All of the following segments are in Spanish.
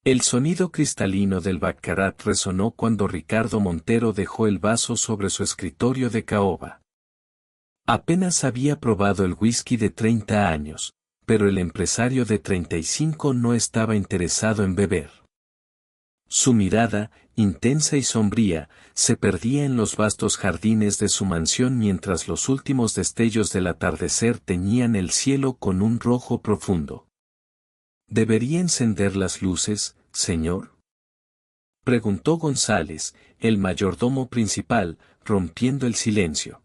El sonido cristalino del baccarat resonó cuando Ricardo Montero dejó el vaso sobre su escritorio de caoba. Apenas había probado el whisky de 30 años, pero el empresario de 35 no estaba interesado en beber. Su mirada, intensa y sombría, se perdía en los vastos jardines de su mansión mientras los últimos destellos del atardecer teñían el cielo con un rojo profundo. ¿Debería encender las luces, señor?, preguntó González, el mayordomo principal, rompiendo el silencio.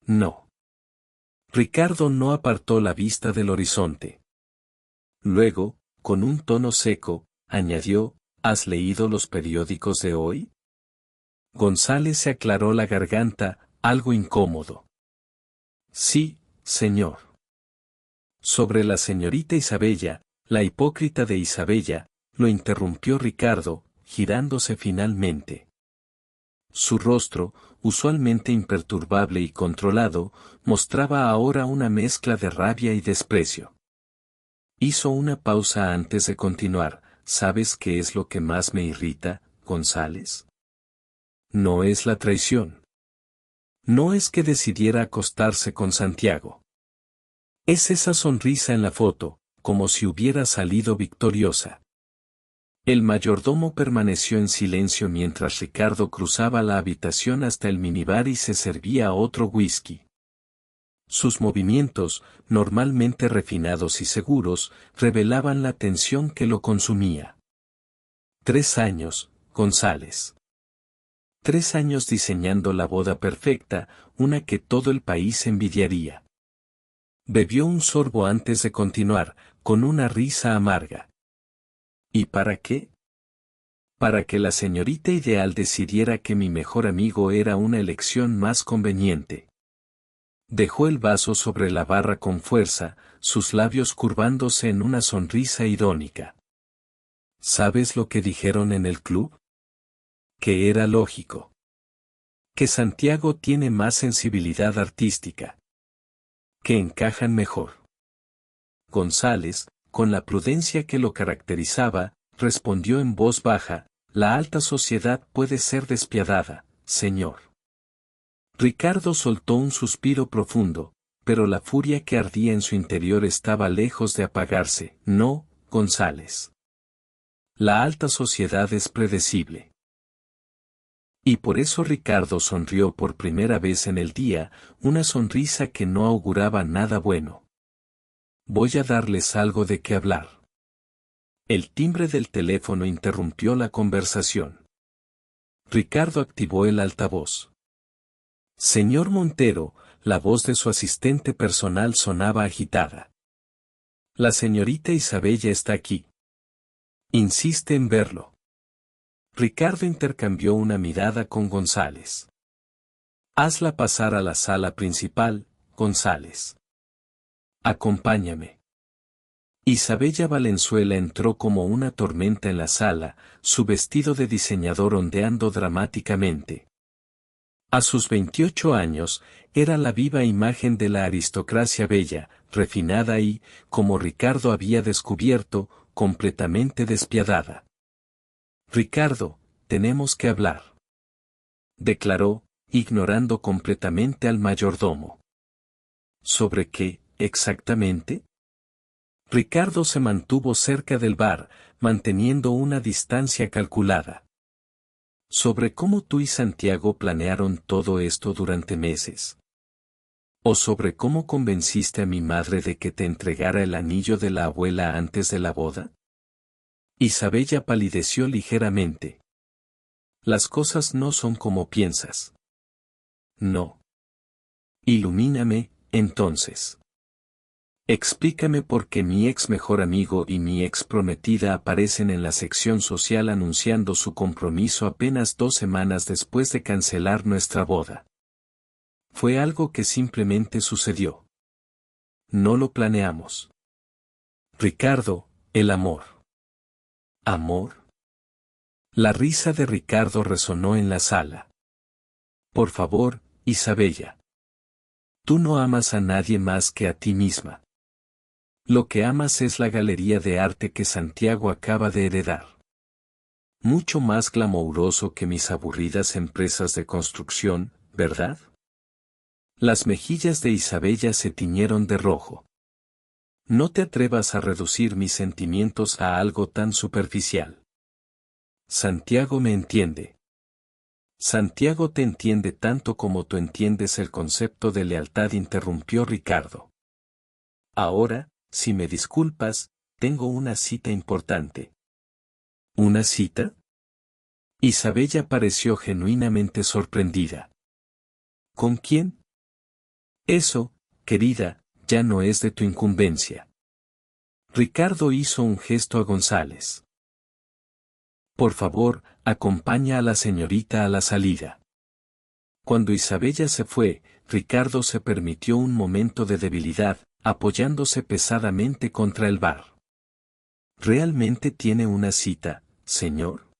No. Ricardo no apartó la vista del horizonte. Luego, con un tono seco, añadió, ¿has leído los periódicos de hoy? González se aclaró la garganta, algo incómodo. Sí, señor. Sobre la señorita Isabella, la hipócrita de Isabella, lo interrumpió Ricardo, girándose finalmente. Su rostro, usualmente imperturbable y controlado, mostraba ahora una mezcla de rabia y desprecio. Hizo una pausa antes de continuar. ¿Sabes qué es lo que más me irrita, González? No es la traición. No es que decidiera acostarse con Santiago. Es esa sonrisa en la foto, como si hubiera salido victoriosa. El mayordomo permaneció en silencio mientras Ricardo cruzaba la habitación hasta el minibar y se servía otro whisky. Sus movimientos, normalmente refinados y seguros, revelaban la tensión que lo consumía. 3 años, González. 3 años diseñando la boda perfecta, una que todo el país envidiaría. Bebió un sorbo antes de continuar, con una risa amarga. ¿Y para qué? Para que la señorita ideal decidiera que mi mejor amigo era una elección más conveniente. Dejó el vaso sobre la barra con fuerza, sus labios curvándose en una sonrisa irónica. ¿Sabes lo que dijeron en el club? Que era lógico. Que Santiago tiene más sensibilidad artística. Que encajan mejor. González, con la prudencia que lo caracterizaba, respondió en voz baja, la alta sociedad puede ser despiadada, señor. Ricardo soltó un suspiro profundo, pero la furia que ardía en su interior estaba lejos de apagarse. No, González. La alta sociedad es predecible. Y por eso Ricardo sonrió por primera vez en el día, una sonrisa que no auguraba nada bueno. Voy a darles algo de qué hablar. El timbre del teléfono interrumpió la conversación. Ricardo activó el altavoz. Señor Montero, la voz de su asistente personal sonaba agitada. La señorita Isabella está aquí. Insiste en verlo. Ricardo intercambió una mirada con González. Hazla pasar a la sala principal, González. Acompáñame. Isabella Valenzuela entró como una tormenta en la sala, su vestido de diseñador ondeando dramáticamente. A sus 28 años, era la viva imagen de la aristocracia bella, refinada y, como Ricardo había descubierto, completamente despiadada. Ricardo, tenemos que hablar. Declaró, ignorando completamente al mayordomo. ¿Sobre qué, exactamente? Ricardo se mantuvo cerca del bar, manteniendo una distancia calculada. ¿Sobre cómo tú y Santiago planearon todo esto durante meses? ¿O sobre cómo convenciste a mi madre de que te entregara el anillo de la abuela antes de la boda? Isabella palideció ligeramente. Las cosas no son como piensas. No. Ilumíname, entonces. Explícame por qué mi ex mejor amigo y mi ex prometida aparecen en la sección social anunciando su compromiso apenas 2 semanas después de cancelar nuestra boda. Fue algo que simplemente sucedió. No lo planeamos. Ricardo, el amor. ¿Amor? La risa de Ricardo resonó en la sala. Por favor, Isabella. Tú no amas a nadie más que a ti misma. Lo que amas es la galería de arte que Santiago acaba de heredar. Mucho más glamouroso que mis aburridas empresas de construcción, ¿verdad? Las mejillas de Isabella se tiñeron de rojo. No te atrevas a reducir mis sentimientos a algo tan superficial. Santiago me entiende. Santiago te entiende tanto como tú entiendes el concepto de lealtad, interrumpió Ricardo. Ahora, si me disculpas, tengo una cita importante. ¿Una cita? Isabella pareció genuinamente sorprendida. ¿Con quién? Eso, querida, ya no es de tu incumbencia. Ricardo hizo un gesto a González. Por favor, acompaña a la señorita a la salida. Cuando Isabella se fue, Ricardo se permitió un momento de debilidad, apoyándose pesadamente contra el bar. ¿Realmente tiene una cita, señor?,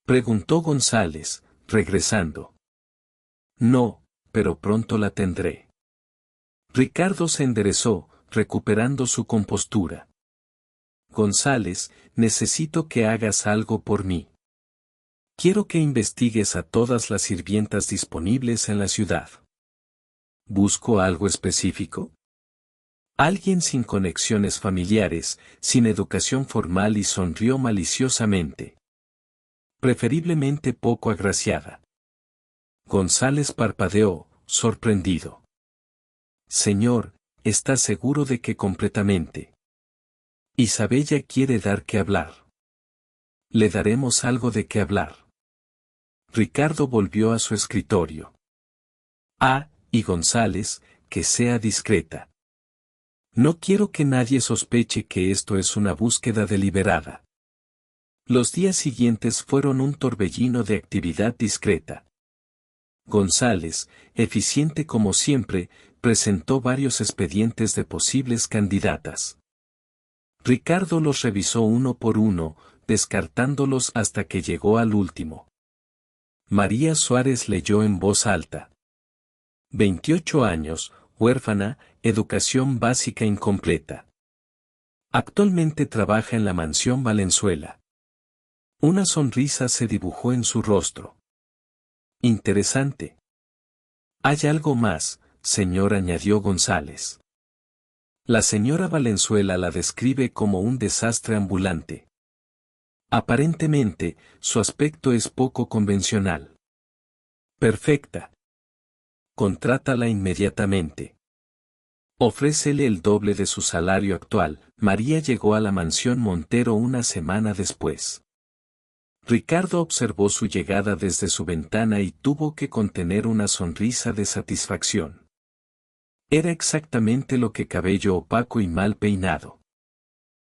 preguntó González, regresando. No, pero pronto la tendré. Ricardo se enderezó, recuperando su compostura. González, necesito que hagas algo por mí. Quiero que investigues a todas las sirvientas disponibles en la ciudad. ¿Busco algo específico? Alguien sin conexiones familiares, sin educación formal, y sonrió maliciosamente. Preferiblemente poco agraciada. González parpadeó, sorprendido. Señor, ¿está seguro de que completamente? Isabella quiere dar que hablar. Le daremos algo de qué hablar. Ricardo volvió a su escritorio. Y González, que sea discreta. No quiero que nadie sospeche que esto es una búsqueda deliberada. Los días siguientes fueron un torbellino de actividad discreta. González, eficiente como siempre, presentó varios expedientes de posibles candidatas. Ricardo los revisó uno por uno, descartándolos hasta que llegó al último. María Suárez leyó en voz alta. 28 años, huérfana, educación básica incompleta. Actualmente trabaja en la mansión Valenzuela. Una sonrisa se dibujó en su rostro. Interesante. Hay algo más, señor, añadió González. La señora Valenzuela la describe como un desastre ambulante. Aparentemente, su aspecto es poco convencional. Perfecta. Contrátala inmediatamente. Ofrécele el doble de su salario actual. María llegó a la mansión Montero una semana después. Ricardo observó su llegada desde su ventana y tuvo que contener una sonrisa de satisfacción. Era exactamente lo que: cabello opaco y mal peinado.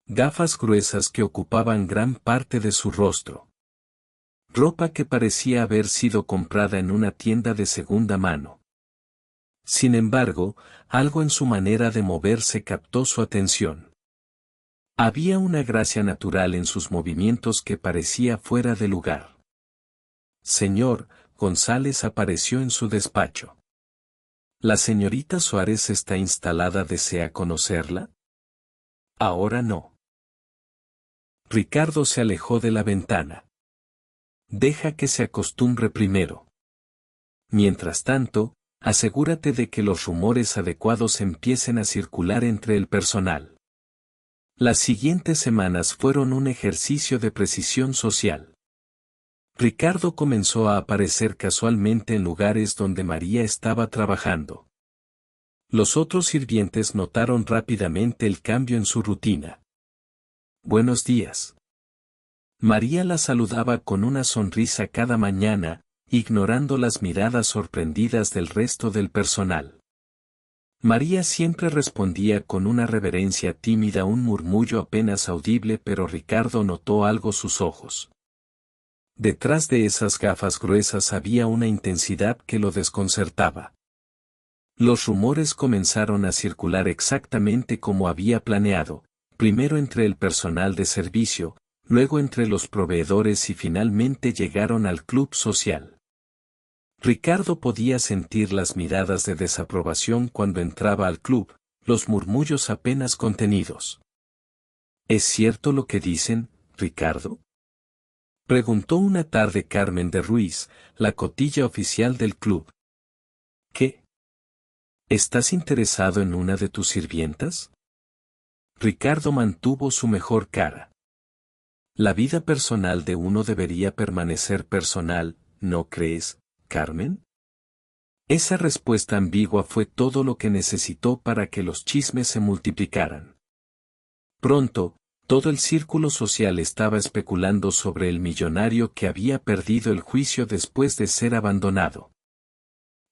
Gafas gruesas que ocupaban gran parte de su rostro. Ropa que parecía haber sido comprada en una tienda de segunda mano. Sin embargo, algo en su manera de moverse captó su atención. Había una gracia natural en sus movimientos que parecía fuera de lugar. Señor, González apareció en su despacho. ¿La señorita Suárez está instalada? ¿Desea conocerla? Ahora no. Ricardo se alejó de la ventana. Deja que se acostumbre primero. Mientras tanto, asegúrate de que los rumores adecuados empiecen a circular entre el personal. Las siguientes semanas fueron un ejercicio de precisión social. Ricardo comenzó a aparecer casualmente en lugares donde María estaba trabajando. Los otros sirvientes notaron rápidamente el cambio en su rutina. Buenos días. María la saludaba con una sonrisa cada mañana, ignorando las miradas sorprendidas del resto del personal. María siempre respondía con una reverencia tímida, un murmullo apenas audible, pero Ricardo notó algo sus ojos. Detrás de esas gafas gruesas había una intensidad que lo desconcertaba. Los rumores comenzaron a circular exactamente como había planeado, primero entre el personal de servicio, luego entre los proveedores y finalmente llegaron al club social. Ricardo podía sentir las miradas de desaprobación cuando entraba al club, los murmullos apenas contenidos. ¿Es cierto lo que dicen, Ricardo? Preguntó una tarde Carmen de Ruiz, la cotilla oficial del club. ¿Qué? ¿Estás interesado en una de tus sirvientas? Ricardo mantuvo su mejor cara. La vida personal de uno debería permanecer personal, ¿no crees, Carmen? Esa respuesta ambigua fue todo lo que necesitó para que los chismes se multiplicaran. Pronto, todo el círculo social estaba especulando sobre el millonario que había perdido el juicio después de ser abandonado.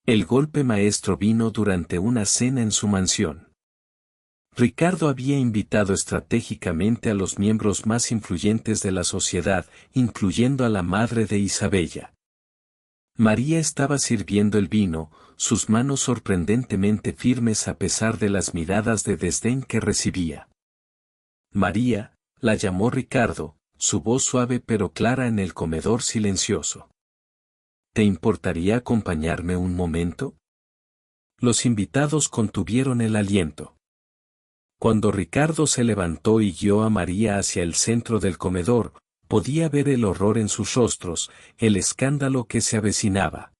El golpe maestro vino durante una cena en su mansión. Ricardo había invitado estratégicamente a los miembros más influyentes de la sociedad, incluyendo a la madre de Isabella. María estaba sirviendo el vino, sus manos sorprendentemente firmes a pesar de las miradas de desdén que recibía. María, la llamó Ricardo, su voz suave pero clara en el comedor silencioso. ¿Te importaría acompañarme un momento? Los invitados contuvieron el aliento. Cuando Ricardo se levantó y guió a María hacia el centro del comedor, podía ver el horror en sus rostros, el escándalo que se avecinaba.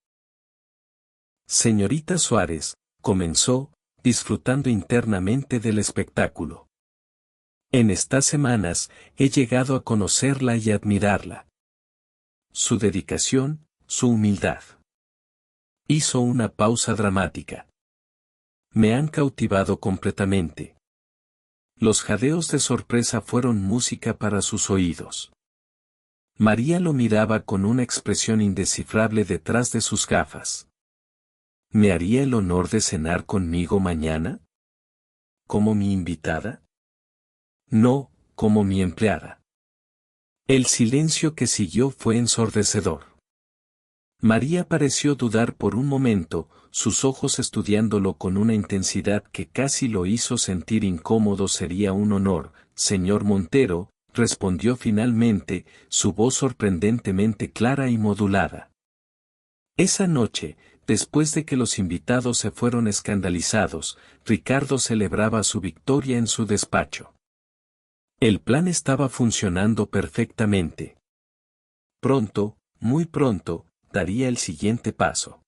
Señorita Suárez, comenzó, disfrutando internamente del espectáculo. En estas semanas, he llegado a conocerla y admirarla. Su dedicación, su humildad. Hizo una pausa dramática. Me han cautivado completamente. Los jadeos de sorpresa fueron música para sus oídos. María lo miraba con una expresión indescifrable detrás de sus gafas. ¿Me haría el honor de cenar conmigo mañana? ¿Como mi invitada? No, como mi empleada. El silencio que siguió fue ensordecedor. María pareció dudar por un momento, sus ojos estudiándolo con una intensidad que casi lo hizo sentir incómodo. Sería un honor, señor Montero, respondió finalmente, su voz sorprendentemente clara y modulada. Esa noche, después de que los invitados se fueron escandalizados, Ricardo celebraba su victoria en su despacho. El plan estaba funcionando perfectamente. Pronto, muy pronto, daría el siguiente paso.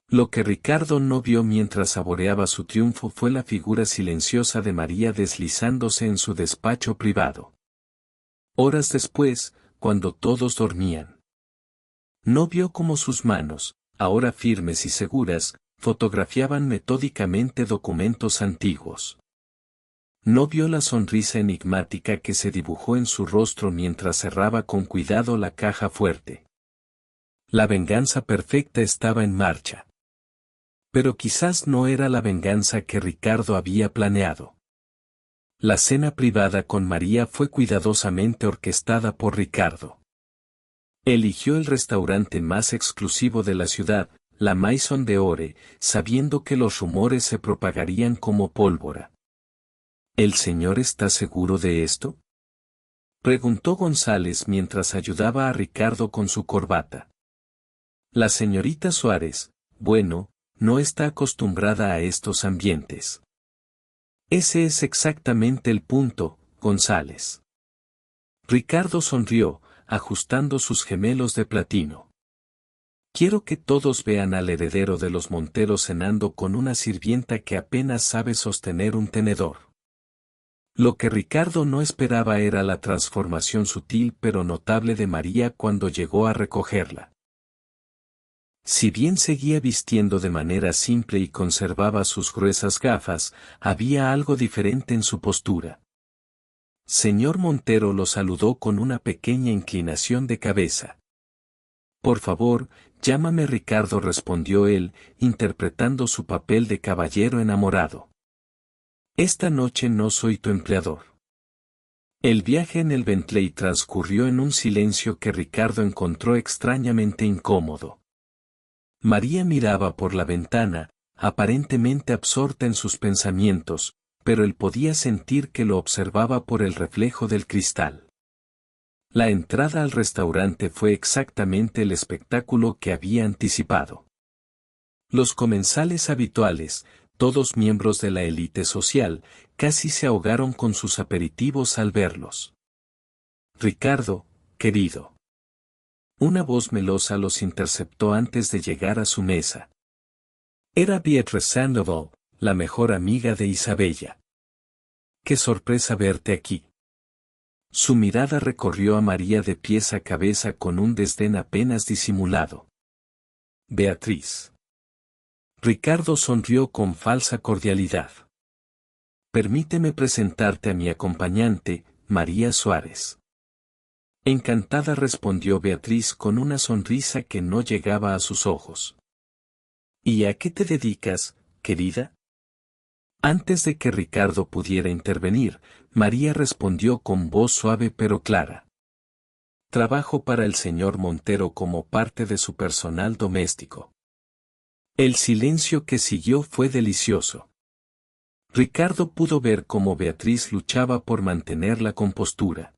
Lo que Ricardo no vio mientras saboreaba su triunfo fue la figura silenciosa de María deslizándose en su despacho privado. Horas después, cuando todos dormían. No vio cómo sus manos, ahora firmes y seguras, fotografiaban metódicamente documentos antiguos. No vio la sonrisa enigmática que se dibujó en su rostro mientras cerraba con cuidado la caja fuerte. La venganza perfecta estaba en marcha. Pero quizás no era la venganza que Ricardo había planeado. La cena privada con María fue cuidadosamente orquestada por Ricardo. Eligió el restaurante más exclusivo de la ciudad, la Maison d'Ore, sabiendo que los rumores se propagarían como pólvora. ¿El señor está seguro de esto?, preguntó González mientras ayudaba a Ricardo con su corbata. La señorita Suárez, bueno, no está acostumbrada a estos ambientes. Ese es exactamente el punto, González. Ricardo sonrió, ajustando sus gemelos de platino. Quiero que todos vean al heredero de los Monteros cenando con una sirvienta que apenas sabe sostener un tenedor. Lo que Ricardo no esperaba era la transformación sutil pero notable de María cuando llegó a recogerla. Si bien seguía vistiendo de manera simple y conservaba sus gruesas gafas, había algo diferente en su postura. Señor Montero lo saludó con una pequeña inclinación de cabeza. Por favor, llámame Ricardo, respondió él, interpretando su papel de caballero enamorado. Esta noche no soy tu empleador. El viaje en el Bentley transcurrió en un silencio que Ricardo encontró extrañamente incómodo. María miraba por la ventana, aparentemente absorta en sus pensamientos, pero él podía sentir que lo observaba por el reflejo del cristal. La entrada al restaurante fue exactamente el espectáculo que había anticipado. Los comensales habituales, todos miembros de la élite social, casi se ahogaron con sus aperitivos al verlos. Ricardo, querido. Una voz melosa los interceptó antes de llegar a su mesa. Era Beatrice Sandoval, la mejor amiga de Isabella. ¡Qué sorpresa verte aquí! Su mirada recorrió a María de pies a cabeza con un desdén apenas disimulado. Beatriz. Ricardo sonrió con falsa cordialidad. Permíteme presentarte a mi acompañante, María Suárez. Encantada respondió Beatriz con una sonrisa que no llegaba a sus ojos. ¿Y a qué te dedicas, querida? Antes de que Ricardo pudiera intervenir, María respondió con voz suave pero clara. Trabajo para el señor Montero como parte de su personal doméstico. El silencio que siguió fue delicioso. Ricardo pudo ver cómo Beatriz luchaba por mantener la compostura.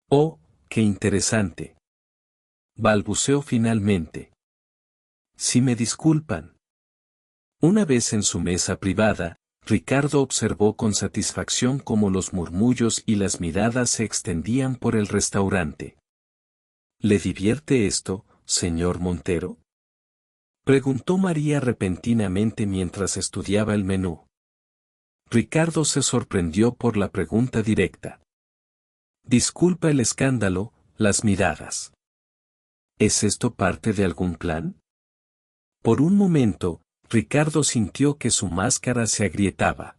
¡Oh, qué interesante! Balbuceó finalmente. Si me disculpan. Una vez en su mesa privada, Ricardo observó con satisfacción cómo los murmullos y las miradas se extendían por el restaurante. ¿Le divierte esto, señor Montero? Preguntó María repentinamente mientras estudiaba el menú. Ricardo se sorprendió por la pregunta directa. Disculpa el escándalo, las miradas. ¿Es esto parte de algún plan? Por un momento, Ricardo sintió que su máscara se agrietaba.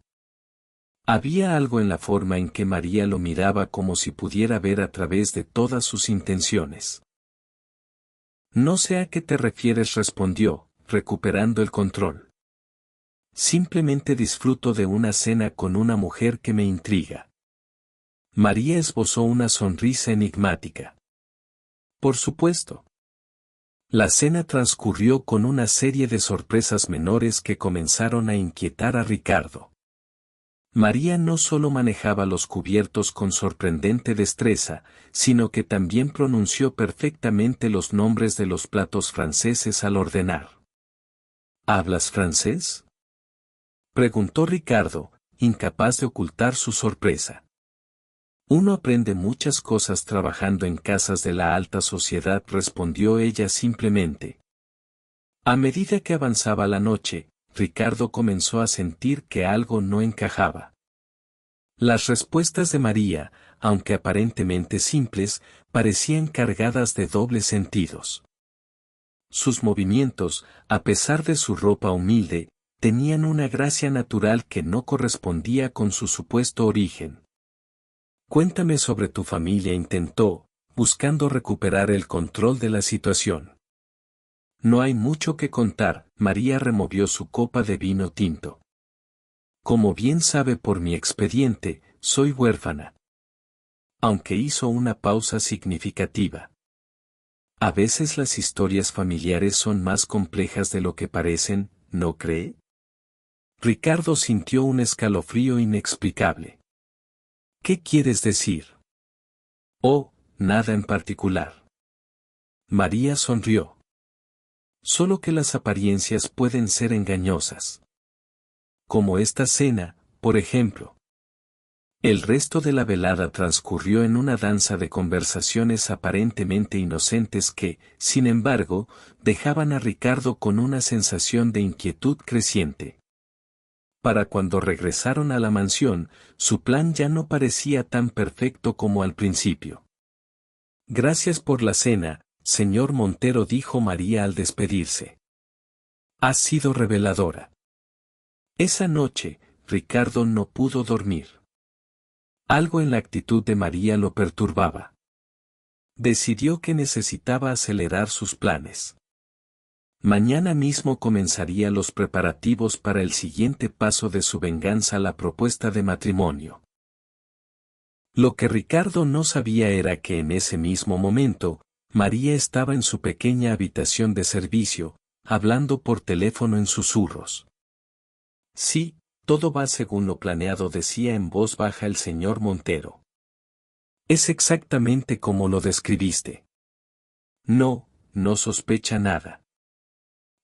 Había algo en la forma en que María lo miraba como si pudiera ver a través de todas sus intenciones. No sé a qué te refieres, respondió, recuperando el control. Simplemente disfruto de una cena con una mujer que me intriga. María esbozó una sonrisa enigmática. Por supuesto. La cena transcurrió con una serie de sorpresas menores que comenzaron a inquietar a Ricardo. María no solo manejaba los cubiertos con sorprendente destreza, sino que también pronunció perfectamente los nombres de los platos franceses al ordenar. ¿Hablas francés?, preguntó Ricardo, incapaz de ocultar su sorpresa. Uno aprende muchas cosas trabajando en casas de la alta sociedad, respondió ella simplemente. A medida que avanzaba la noche, Ricardo comenzó a sentir que algo no encajaba. Las respuestas de María, aunque aparentemente simples, parecían cargadas de dobles sentidos. Sus movimientos, a pesar de su ropa humilde, tenían una gracia natural que no correspondía con su supuesto origen. Cuéntame sobre tu familia, intentó, buscando recuperar el control de la situación. No hay mucho que contar, María removió su copa de vino tinto. Como bien sabe por mi expediente, soy huérfana. Aunque hizo una pausa significativa. A veces las historias familiares son más complejas de lo que parecen, ¿no cree? Ricardo sintió un escalofrío inexplicable. ¿Qué quieres decir? Oh, nada en particular. María sonrió. Solo que las apariencias pueden ser engañosas. Como esta cena, por ejemplo. El resto de la velada transcurrió en una danza de conversaciones aparentemente inocentes que, sin embargo, dejaban a Ricardo con una sensación de inquietud creciente. Para cuando regresaron a la mansión, su plan ya no parecía tan perfecto como al principio. Gracias por la cena, señor Montero, dijo María al despedirse. Ha sido reveladora. Esa noche, Ricardo no pudo dormir. Algo en la actitud de María lo perturbaba. Decidió que necesitaba acelerar sus planes. Mañana mismo comenzaría los preparativos para el siguiente paso de su venganza, la propuesta de matrimonio. Lo que Ricardo no sabía era que en ese mismo momento, María estaba en su pequeña habitación de servicio, hablando por teléfono en susurros. Sí, todo va según lo planeado, decía en voz baja el señor Montero. Es exactamente como lo describiste. No, no sospecha nada.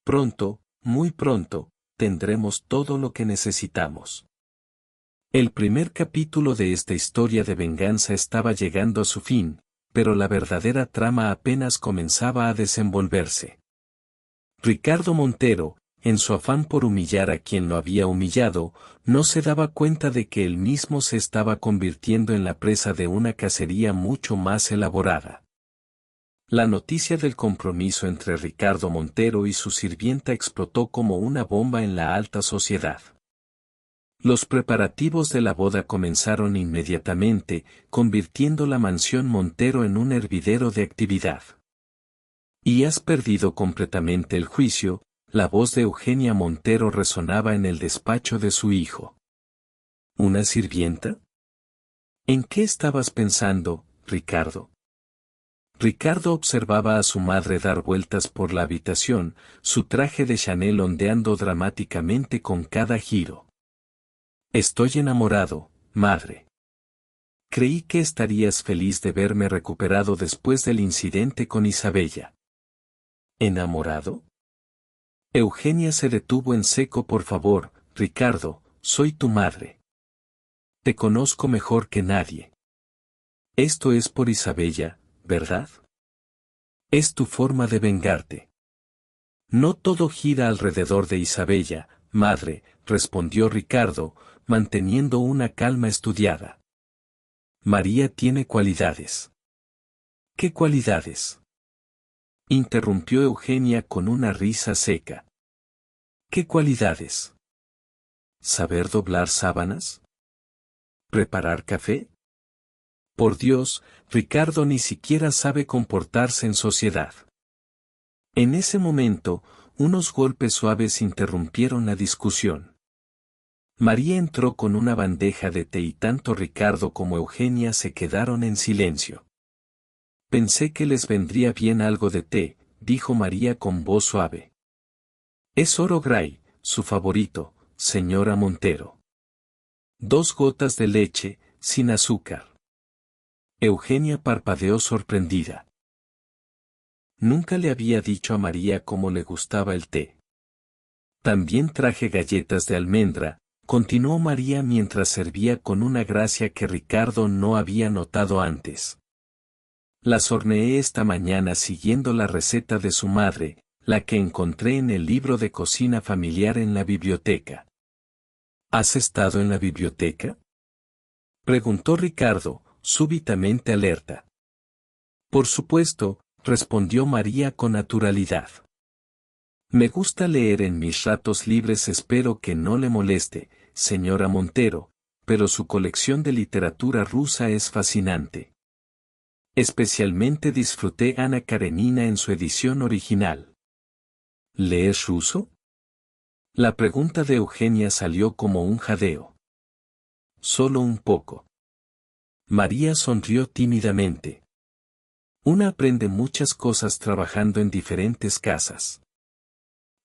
Pronto, muy pronto, tendremos todo lo que necesitamos. El primer capítulo de esta historia de venganza estaba llegando a su fin, pero la verdadera trama apenas comenzaba a desenvolverse. Ricardo Montero, en su afán por humillar a quien lo había humillado, no se daba cuenta de que él mismo se estaba convirtiendo en la presa de una cacería mucho más elaborada. La noticia del compromiso entre Ricardo Montero y su sirvienta explotó como una bomba en la alta sociedad. Los preparativos de la boda comenzaron inmediatamente, convirtiendo la mansión Montero en un hervidero de actividad. ¿Y has perdido completamente el juicio? La voz de Eugenia Montero resonaba en el despacho de su hijo. ¿Una sirvienta? ¿En qué estabas pensando, Ricardo? Ricardo observaba a su madre dar vueltas por la habitación, su traje de Chanel ondeando dramáticamente con cada giro. Estoy enamorado, madre. Creí que estarías feliz de verme recuperado después del incidente con Isabella. ¿Enamorado? Eugenia se detuvo en seco. Por favor, Ricardo, soy tu madre. Te conozco mejor que nadie. Esto es por Isabella, ¿verdad? Es tu forma de vengarte. No todo gira alrededor de Isabella, madre, respondió Ricardo, manteniendo una calma estudiada. María tiene cualidades. ¿Qué cualidades? Interrumpió Eugenia con una risa seca. ¿Qué cualidades? ¿Saber doblar sábanas? ¿Preparar café? Por Dios, Ricardo ni siquiera sabe comportarse en sociedad. En ese momento, unos golpes suaves interrumpieron la discusión. María entró con una bandeja de té y tanto Ricardo como Eugenia se quedaron en silencio. Pensé que les vendría bien algo de té, dijo María con voz suave. Es Oro Grey, su favorito, señora Montero. 2 gotas de leche, sin azúcar. Eugenia parpadeó sorprendida. Nunca le había dicho a María cómo le gustaba el té. También traje galletas de almendra, continuó María mientras servía con una gracia que Ricardo no había notado antes. Las horneé esta mañana siguiendo la receta de su madre, la que encontré en el libro de cocina familiar en la biblioteca. ¿Has estado en la biblioteca? Preguntó Ricardo, súbitamente alerta. Por supuesto, respondió María con naturalidad. Me gusta leer en mis ratos libres. Espero que no le moleste, señora Montero, pero su colección de literatura rusa es fascinante. Especialmente disfruté Ana Karenina en su edición original. ¿Lees ruso? La pregunta de Eugenia salió como un jadeo. Solo un poco. María sonrió tímidamente. Una aprende muchas cosas trabajando en diferentes casas.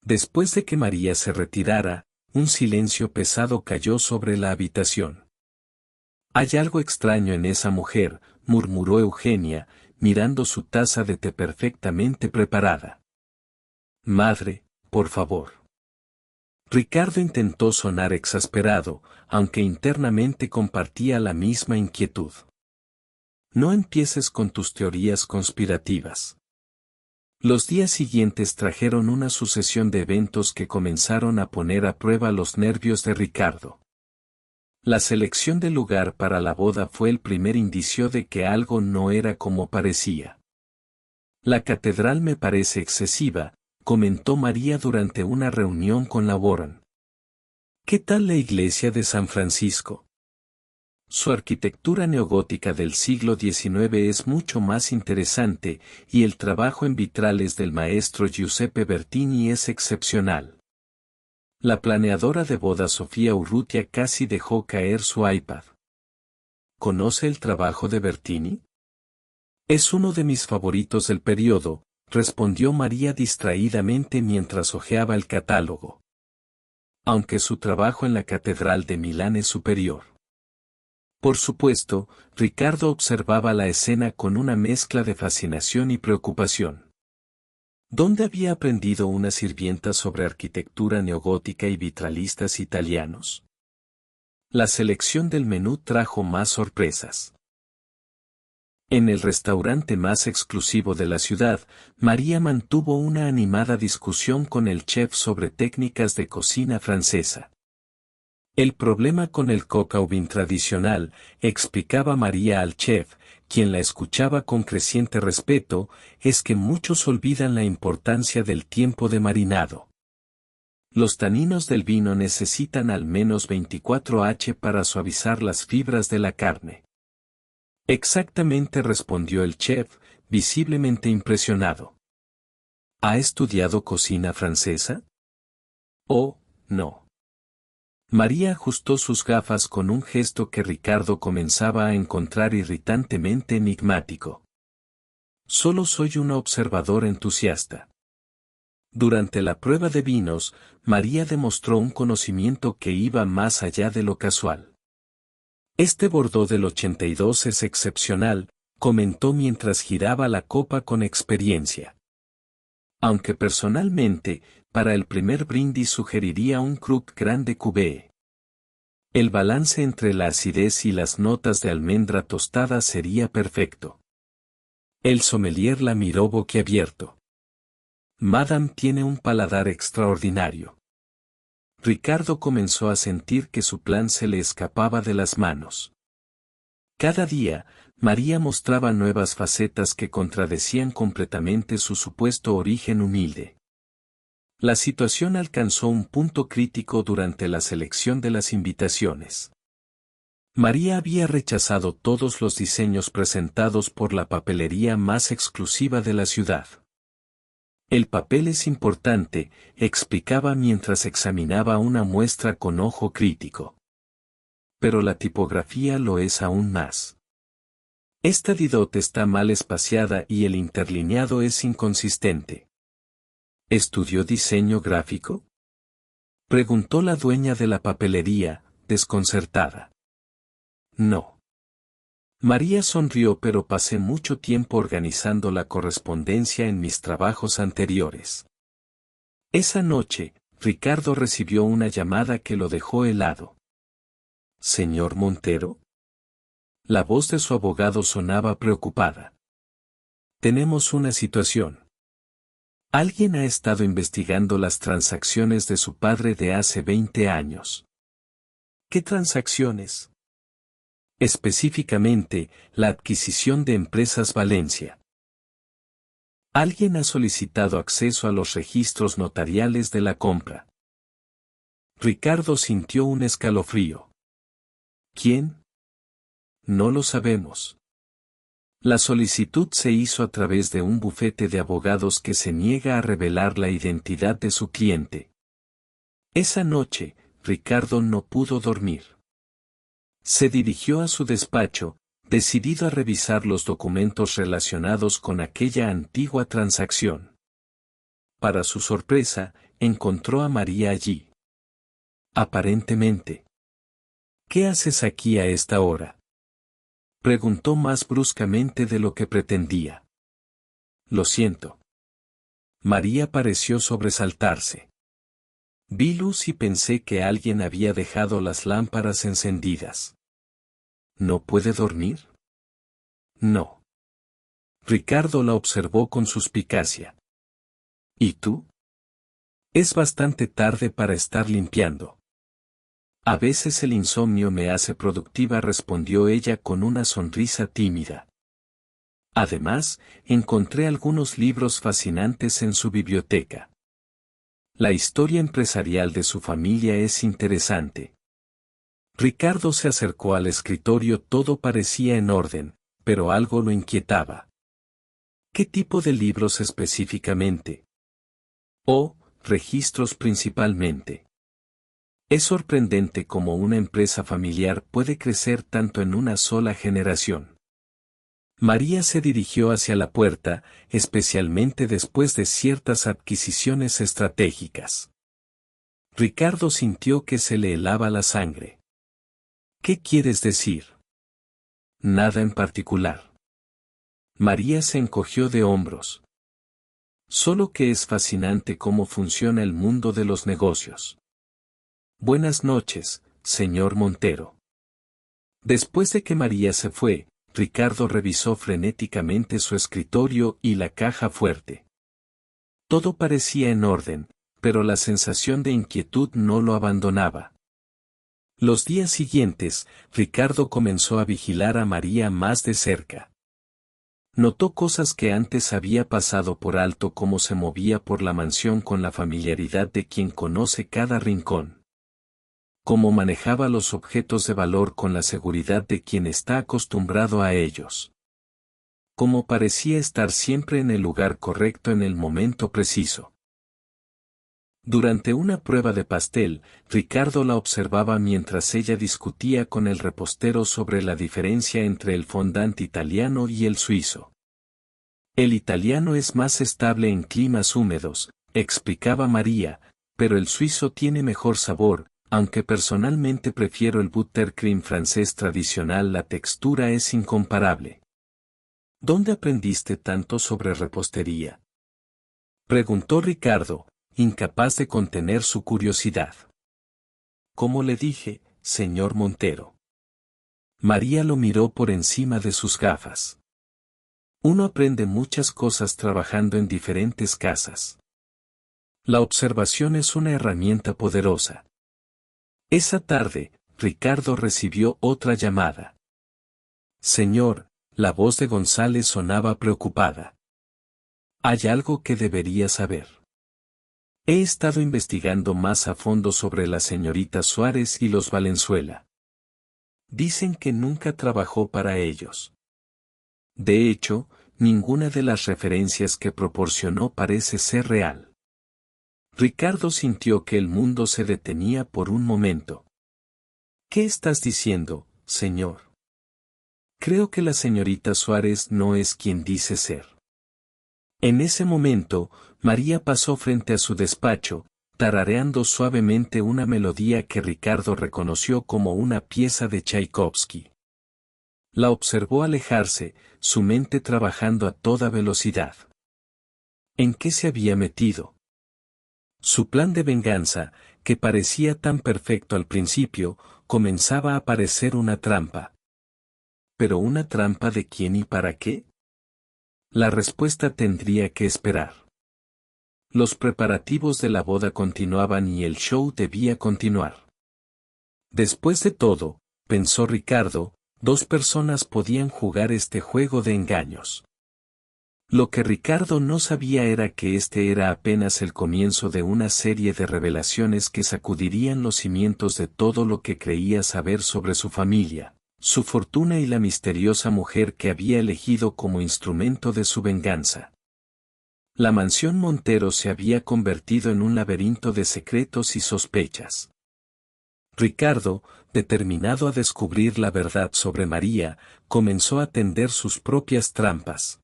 Después de que María se retirara, un silencio pesado cayó sobre la habitación. Hay algo extraño en esa mujer, murmuró Eugenia, mirando su taza de té perfectamente preparada. Madre, por favor. Ricardo intentó sonar exasperado, aunque internamente compartía la misma inquietud. No empieces con tus teorías conspirativas. Los días siguientes trajeron una sucesión de eventos que comenzaron a poner a prueba los nervios de Ricardo. La selección del lugar para la boda fue el primer indicio de que algo no era como parecía. La catedral me parece excesiva, comentó María durante una reunión con la Warren. ¿Qué tal la iglesia de San Francisco? Su arquitectura neogótica del siglo XIX es mucho más interesante, y el trabajo en vitrales del maestro Giuseppe Bertini es excepcional. La planeadora de bodas Sofía Urrutia casi dejó caer su iPad. ¿Conoce el trabajo de Bertini? Es uno de mis favoritos del periodo, respondió María distraídamente mientras hojeaba el catálogo. Aunque su trabajo en la Catedral de Milán es superior. Por supuesto, Ricardo observaba la escena con una mezcla de fascinación y preocupación. ¿Dónde había aprendido una sirvienta sobre arquitectura neogótica y vitralistas italianos? La selección del menú trajo más sorpresas. En el restaurante más exclusivo de la ciudad, María mantuvo una animada discusión con el chef sobre técnicas de cocina francesa. El problema con el coq au vin tradicional, explicaba María al chef, quien la escuchaba con creciente respeto, es que muchos olvidan la importancia del tiempo de marinado. Los taninos del vino necesitan al menos 24h para suavizar las fibras de la carne. Exactamente, respondió el chef, visiblemente impresionado. ¿Ha estudiado cocina francesa? Oh, no. María ajustó sus gafas con un gesto que Ricardo comenzaba a encontrar irritantemente enigmático. Solo soy una observadora entusiasta. Durante la prueba de vinos, María demostró un conocimiento que iba más allá de lo casual. Este Bordeaux del 82 es excepcional, comentó mientras giraba la copa con experiencia. Aunque personalmente, para el primer brindis sugeriría un Cru Grande Cuvée. El balance entre la acidez y las notas de almendra tostada sería perfecto. El sommelier la miró boquiabierto. Madame tiene un paladar extraordinario. Ricardo comenzó a sentir que su plan se le escapaba de las manos. Cada día, María mostraba nuevas facetas que contradecían completamente su supuesto origen humilde. La situación alcanzó un punto crítico durante la selección de las invitaciones. María había rechazado todos los diseños presentados por la papelería más exclusiva de la ciudad. El papel es importante, explicaba mientras examinaba una muestra con ojo crítico. Pero la tipografía lo es aún más. Esta Didot está mal espaciada y el interlineado es inconsistente. ¿Estudió diseño gráfico? Preguntó la dueña de la papelería, desconcertada. No. María sonrió, pero pasé mucho tiempo organizando la correspondencia en mis trabajos anteriores. Esa noche, Ricardo recibió una llamada que lo dejó helado. ¿Señor Montero? La voz de su abogado sonaba preocupada. Tenemos una situación. Alguien ha estado investigando las transacciones de su padre de hace 20 años. ¿Qué transacciones? Específicamente, la adquisición de Empresas Valencia. Alguien ha solicitado acceso a los registros notariales de la compra. Ricardo sintió un escalofrío. ¿Quién? No lo sabemos. La solicitud se hizo a través de un bufete de abogados que se niega a revelar la identidad de su cliente. Esa noche, Ricardo no pudo dormir. Se dirigió a su despacho, decidido a revisar los documentos relacionados con aquella antigua transacción. Para su sorpresa, encontró a María allí. Aparentemente. ¿Qué haces aquí a esta hora? Preguntó más bruscamente de lo que pretendía. Lo siento. María pareció sobresaltarse. Vi luz y pensé que alguien había dejado las lámparas encendidas. ¿No puede dormir? No. Ricardo la observó con suspicacia. ¿Y tú? Es bastante tarde para estar limpiando. A veces el insomnio me hace productiva, respondió ella con una sonrisa tímida. Además, encontré algunos libros fascinantes en su biblioteca. La historia empresarial de su familia es interesante. Ricardo se acercó al escritorio, todo parecía en orden, pero algo lo inquietaba. ¿Qué tipo de libros específicamente? Oh, registros principalmente. Es sorprendente cómo una empresa familiar puede crecer tanto en una sola generación. María se dirigió hacia la puerta, especialmente después de ciertas adquisiciones estratégicas. Ricardo sintió que se le helaba la sangre. ¿Qué quieres decir? Nada en particular. María se encogió de hombros. Solo que es fascinante cómo funciona el mundo de los negocios. Buenas noches, señor Montero. Después de que María se fue, Ricardo revisó frenéticamente su escritorio y la caja fuerte. Todo parecía en orden, pero la sensación de inquietud no lo abandonaba. Los días siguientes, Ricardo comenzó a vigilar a María más de cerca. Notó cosas que antes había pasado por alto, como se movía por la mansión con la familiaridad de quien conoce cada rincón. Cómo manejaba los objetos de valor con la seguridad de quien está acostumbrado a ellos. Cómo parecía estar siempre en el lugar correcto en el momento preciso. Durante una prueba de pastel, Ricardo la observaba mientras ella discutía con el repostero sobre la diferencia entre el fondant italiano y el suizo. El italiano es más estable en climas húmedos, explicaba María, pero el suizo tiene mejor sabor, aunque personalmente prefiero el buttercream francés tradicional, la textura es incomparable. ¿Dónde aprendiste tanto sobre repostería?, preguntó Ricardo, incapaz de contener su curiosidad. Como le dije, señor Montero. María lo miró por encima de sus gafas. Uno aprende muchas cosas trabajando en diferentes casas. La observación es una herramienta poderosa. Esa tarde, Ricardo recibió otra llamada. Señor, la voz de González sonaba preocupada. Hay algo que debería saber. He estado investigando más a fondo sobre la señorita Suárez y los Valenzuela. Dicen que nunca trabajó para ellos. De hecho, ninguna de las referencias que proporcionó parece ser real. Ricardo sintió que el mundo se detenía por un momento. ¿Qué estás diciendo, señor? Creo que la señorita Suárez no es quien dice ser. En ese momento, María pasó frente a su despacho, tarareando suavemente una melodía que Ricardo reconoció como una pieza de Tchaikovsky. La observó alejarse, su mente trabajando a toda velocidad. ¿En qué se había metido? Su plan de venganza, que parecía tan perfecto al principio, comenzaba a parecer una trampa. ¿Pero una trampa de quién y para qué? La respuesta tendría que esperar. Los preparativos de la boda continuaban y el show debía continuar. Después de todo, pensó Ricardo, dos personas podían jugar este juego de engaños. Lo que Ricardo no sabía era que este era apenas el comienzo de una serie de revelaciones que sacudirían los cimientos de todo lo que creía saber sobre su familia, su fortuna y la misteriosa mujer que había elegido como instrumento de su venganza. La mansión Montero se había convertido en un laberinto de secretos y sospechas. Ricardo, determinado a descubrir la verdad sobre María, comenzó a tender sus propias trampas.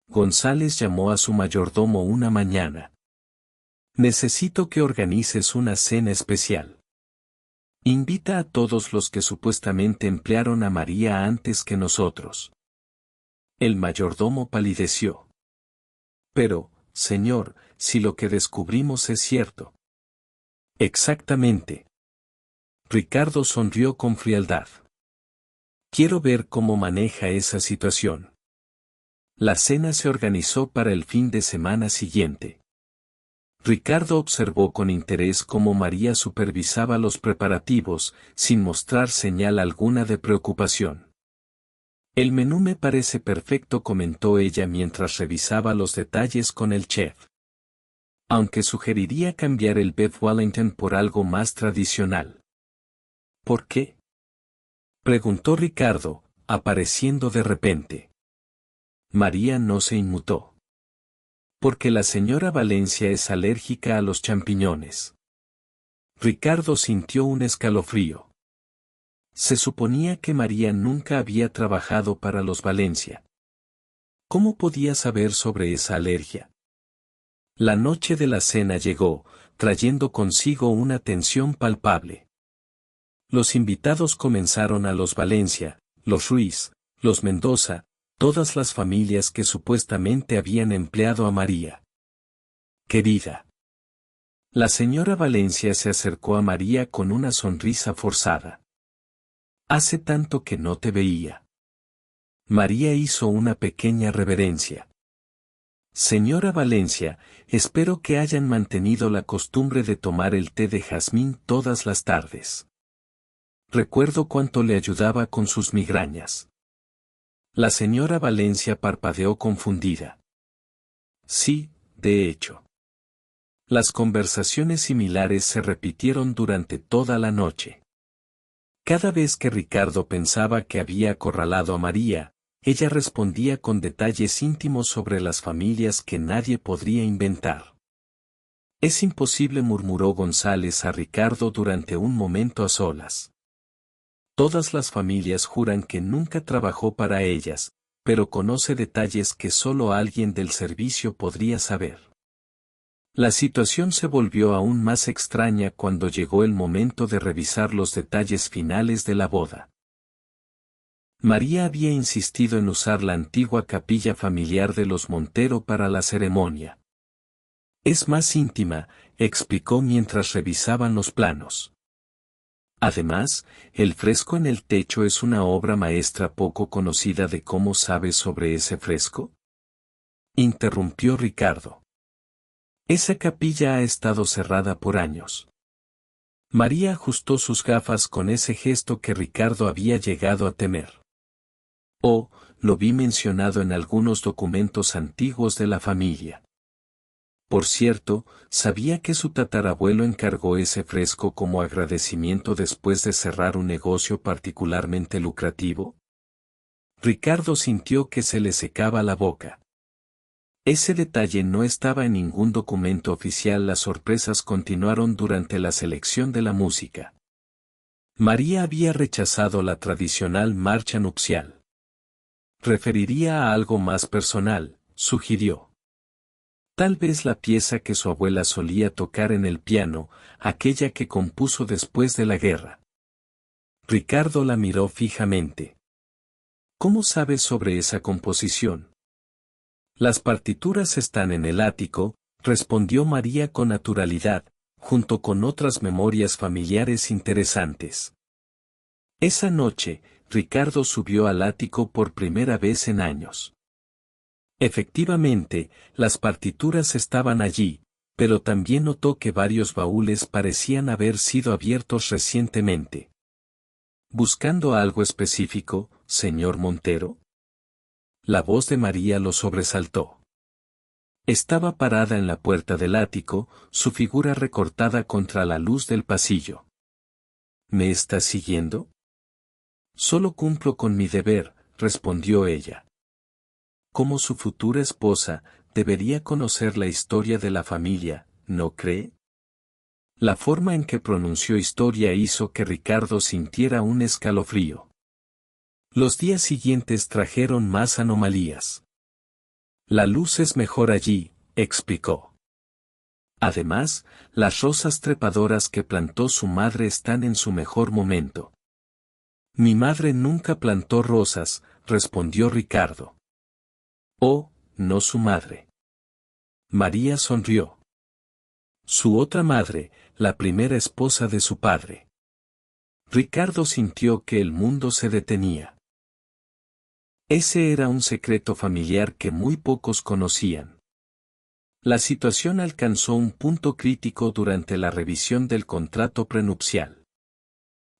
González llamó a su mayordomo una mañana. Necesito que organices una cena especial. Invita a todos los que supuestamente emplearon a María antes que nosotros. El mayordomo palideció. Pero, señor, si lo que descubrimos es cierto. Exactamente. Ricardo sonrió con frialdad. Quiero ver cómo maneja esa situación. La cena se organizó para el fin de semana siguiente. Ricardo observó con interés cómo María supervisaba los preparativos, sin mostrar señal alguna de preocupación. El menú me parece perfecto, comentó ella mientras revisaba los detalles con el chef. Aunque sugeriría cambiar el beef Wellington por algo más tradicional. ¿Por qué?, preguntó Ricardo, apareciendo de repente. María no se inmutó. Porque la señora Valencia es alérgica a los champiñones. Ricardo sintió un escalofrío. Se suponía que María nunca había trabajado para los Valencia. ¿Cómo podía saber sobre esa alergia? La noche de la cena llegó, trayendo consigo una tensión palpable. Los invitados comenzaron a los Valencia, los Ruiz, los Mendoza, todas las familias que supuestamente habían empleado a María. Querida. La señora Valencia se acercó a María con una sonrisa forzada. Hace tanto que no te veía. María hizo una pequeña reverencia. Señora Valencia, espero que hayan mantenido la costumbre de tomar el té de jazmín todas las tardes. Recuerdo cuánto le ayudaba con sus migrañas. La señora Valencia parpadeó confundida. Sí, de hecho. Las conversaciones similares se repitieron durante toda la noche. Cada vez que Ricardo pensaba que había acorralado a María, ella respondía con detalles íntimos sobre las familias que nadie podría inventar. Es imposible, murmuró González a Ricardo durante un momento a solas. Todas las familias juran que nunca trabajó para ellas, pero conoce detalles que solo alguien del servicio podría saber. La situación se volvió aún más extraña cuando llegó el momento de revisar los detalles finales de la boda. María había insistido en usar la antigua capilla familiar de los Montero para la ceremonia. Es más íntima, explicó mientras revisaban los planos. Además, el fresco en el techo es una obra maestra poco conocida. ¿De cómo sabes sobre ese fresco?, interrumpió Ricardo. Esa capilla ha estado cerrada por años. María ajustó sus gafas con ese gesto que Ricardo había llegado a temer. Oh, lo vi mencionado en algunos documentos antiguos de la familia. Por cierto, ¿sabía que su tatarabuelo encargó ese fresco como agradecimiento después de cerrar un negocio particularmente lucrativo? Ricardo sintió que se le secaba la boca. Ese detalle no estaba en ningún documento oficial. Las sorpresas continuaron durante la selección de la música. María había rechazado la tradicional marcha nupcial. Preferiría a algo más personal, sugirió. Tal vez la pieza que su abuela solía tocar en el piano, aquella que compuso después de la guerra. Ricardo la miró fijamente. ¿Cómo sabes sobre esa composición? Las partituras están en el ático, respondió María con naturalidad, junto con otras memorias familiares interesantes. Esa noche, Ricardo subió al ático por primera vez en años. Efectivamente, las partituras estaban allí, pero también notó que varios baúles parecían haber sido abiertos recientemente. ¿Buscando algo específico, señor Montero? La voz de María lo sobresaltó. Estaba parada en la puerta del ático, su figura recortada contra la luz del pasillo. ¿Me estás siguiendo? Solo cumplo con mi deber, respondió ella. Como su futura esposa, debería conocer la historia de la familia, ¿no cree? La forma en que pronunció historia hizo que Ricardo sintiera un escalofrío. Los días siguientes trajeron más anomalías. La luz es mejor allí, explicó. Además, las rosas trepadoras que plantó su madre están en su mejor momento. Mi madre nunca plantó rosas, respondió Ricardo. Oh, no su madre. María sonrió. Su otra madre, la primera esposa de su padre. Ricardo sintió que el mundo se detenía. Ese era un secreto familiar que muy pocos conocían. La situación alcanzó un punto crítico durante la revisión del contrato prenupcial.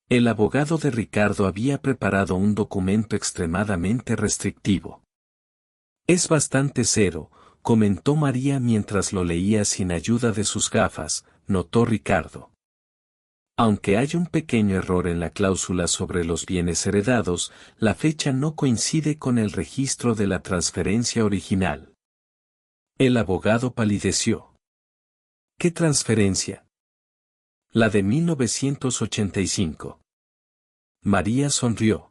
El abogado de Ricardo había preparado un documento extremadamente restrictivo. Es bastante cero, comentó María mientras lo leía sin ayuda de sus gafas, notó Ricardo. Aunque hay un pequeño error en la cláusula sobre los bienes heredados, la fecha no coincide con el registro de la transferencia original. El abogado palideció. ¿Qué transferencia? La de 1985. María sonrió.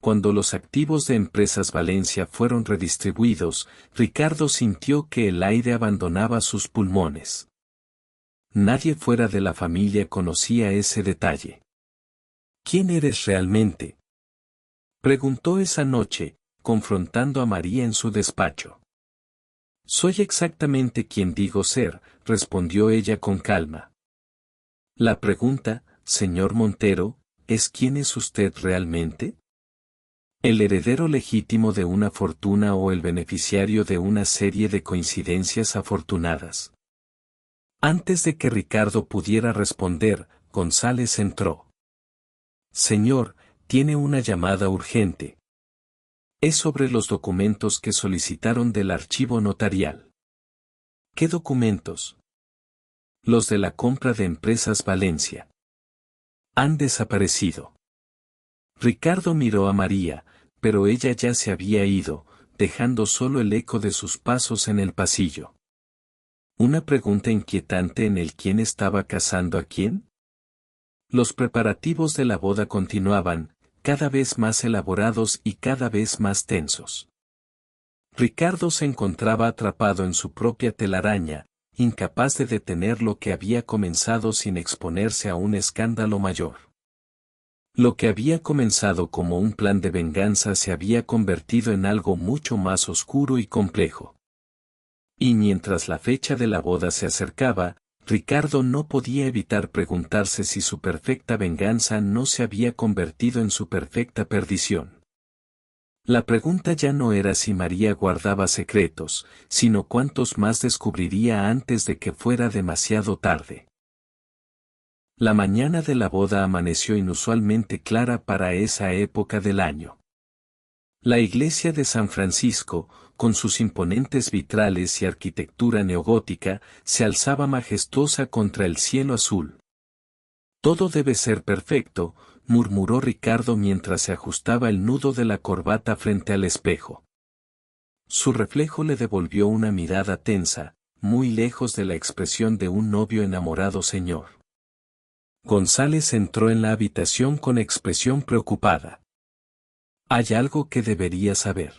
Cuando los activos de Empresas Valencia fueron redistribuidos, Ricardo sintió que el aire abandonaba sus pulmones. Nadie fuera de la familia conocía ese detalle. ¿Quién eres realmente?, preguntó esa noche, confrontando a María en su despacho. Soy exactamente quien digo ser, respondió ella con calma. La pregunta, señor Montero, es ¿quién es usted realmente? ¿El heredero legítimo de una fortuna o el beneficiario de una serie de coincidencias afortunadas? Antes de que Ricardo pudiera responder, González entró. Señor, tiene una llamada urgente. Es sobre los documentos que solicitaron del archivo notarial. ¿Qué documentos? Los de la compra de Empresas Valencia. Han desaparecido. Ricardo miró a María, pero ella ya se había ido, dejando solo el eco de sus pasos en el pasillo. Una pregunta inquietante en el quién estaba casando a quién. Los preparativos de la boda continuaban, cada vez más elaborados y cada vez más tensos. Ricardo se encontraba atrapado en su propia telaraña, incapaz de detener lo que había comenzado sin exponerse a un escándalo mayor. Lo que había comenzado como un plan de venganza se había convertido en algo mucho más oscuro y complejo. Y mientras la fecha de la boda se acercaba, Ricardo no podía evitar preguntarse si su perfecta venganza no se había convertido en su perfecta perdición. La pregunta ya no era si María guardaba secretos, sino cuántos más descubriría antes de que fuera demasiado tarde. La mañana de la boda amaneció inusualmente clara para esa época del año. La iglesia de San Francisco, con sus imponentes vitrales y arquitectura neogótica, se alzaba majestuosa contra el cielo azul. Todo debe ser perfecto, murmuró Ricardo mientras se ajustaba el nudo de la corbata frente al espejo. Su reflejo le devolvió una mirada tensa, muy lejos de la expresión de un novio enamorado señor. González entró en la habitación con expresión preocupada. Hay algo que debería saber.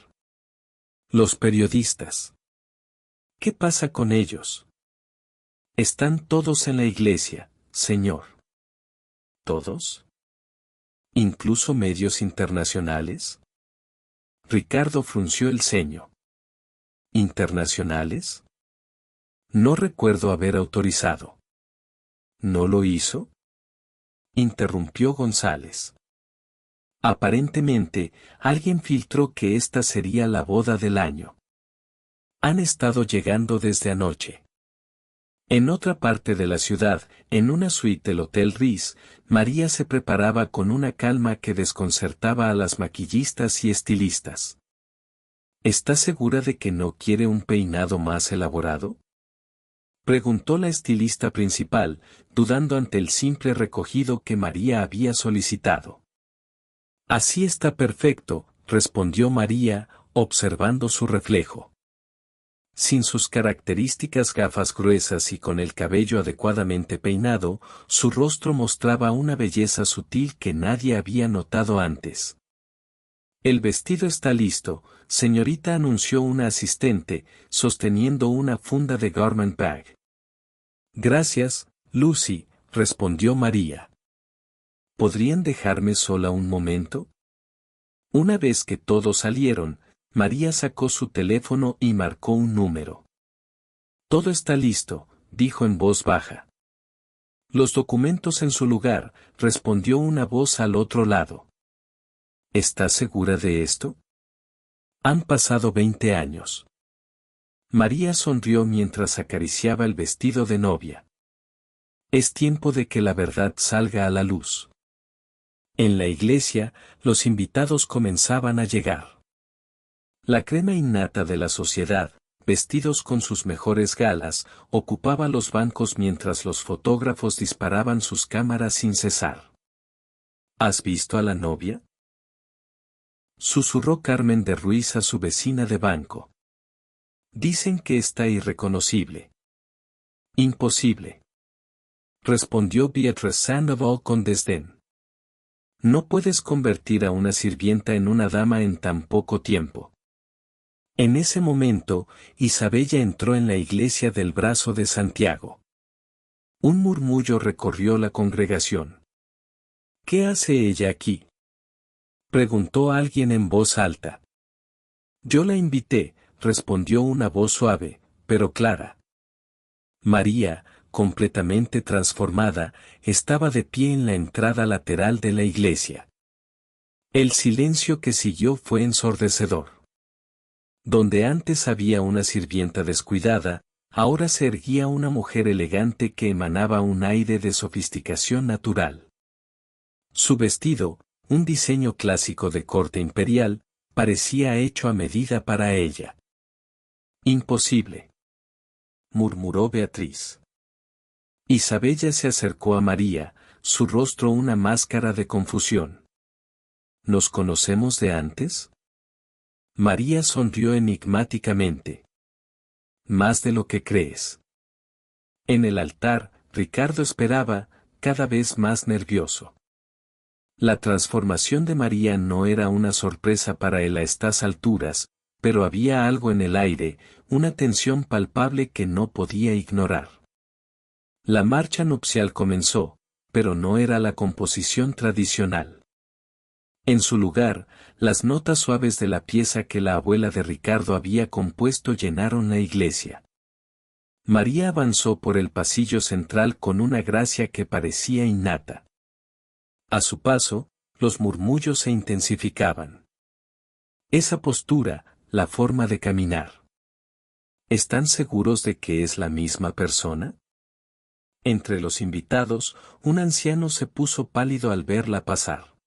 Los periodistas. ¿Qué pasa con ellos? Están todos en la iglesia, señor. ¿Todos? ¿Incluso medios internacionales? Ricardo frunció el ceño. ¿Internacionales? No recuerdo haber autorizado. ¿No lo hizo? Interrumpió González. Aparentemente, alguien filtró que esta sería la boda del año. Han estado llegando desde anoche. En otra parte de la ciudad, en una suite del Hotel Ritz, María se preparaba con una calma que desconcertaba a las maquillistas y estilistas. ¿Está segura de que no quiere un peinado más elaborado? Preguntó la estilista principal, dudando ante el simple recogido que María había solicitado. Así está perfecto, respondió María, observando su reflejo. Sin sus características gafas gruesas y con el cabello adecuadamente peinado, su rostro mostraba una belleza sutil que nadie había notado antes. El vestido está listo, señorita, anunció una asistente, sosteniendo una funda de garment bag. Gracias, Lucy, respondió María. ¿Podrían dejarme sola un momento? Una vez que todos salieron, María sacó su teléfono y marcó un número. Todo está listo, dijo en voz baja. Los documentos en su lugar, respondió una voz al otro lado. ¿Estás segura de esto? Han pasado 20 años. María sonrió mientras acariciaba el vestido de novia. Es tiempo de que la verdad salga a la luz. En la iglesia, los invitados comenzaban a llegar. La crema innata de la sociedad, vestidos con sus mejores galas, ocupaba los bancos mientras los fotógrafos disparaban sus cámaras sin cesar. ¿Has visto a la novia? Susurró Carmen de Ruiz a su vecina de banco. Dicen que está irreconocible. Imposible. Respondió Beatrice Sandoval con desdén. No puedes convertir a una sirvienta en una dama en tan poco tiempo. En ese momento, Isabella entró en la iglesia del Brazo de Santiago. Un murmullo recorrió la congregación. ¿Qué hace ella aquí? Preguntó alguien en voz alta. Yo la invité, respondió una voz suave, pero clara. María, completamente transformada, estaba de pie en la entrada lateral de la iglesia. El silencio que siguió fue ensordecedor. Donde antes había una sirvienta descuidada, ahora se erguía una mujer elegante que emanaba un aire de sofisticación natural. Su vestido, un diseño clásico de corte imperial, parecía hecho a medida para ella. Imposible, murmuró Beatriz. Isabella se acercó a María, su rostro una máscara de confusión. ¿Nos conocemos de antes? María sonrió enigmáticamente. Más de lo que crees. En el altar, Ricardo esperaba, cada vez más nervioso. La transformación de María no era una sorpresa para él a estas alturas, pero había algo en el aire, una tensión palpable que no podía ignorar. La marcha nupcial comenzó, pero no era la composición tradicional. En su lugar, las notas suaves de la pieza que la abuela de Ricardo había compuesto llenaron la iglesia. María avanzó por el pasillo central con una gracia que parecía innata. A su paso, los murmullos se intensificaban. Esa postura, la forma de caminar. ¿Están seguros de que es la misma persona? Entre los invitados, un anciano se puso pálido al verla pasar.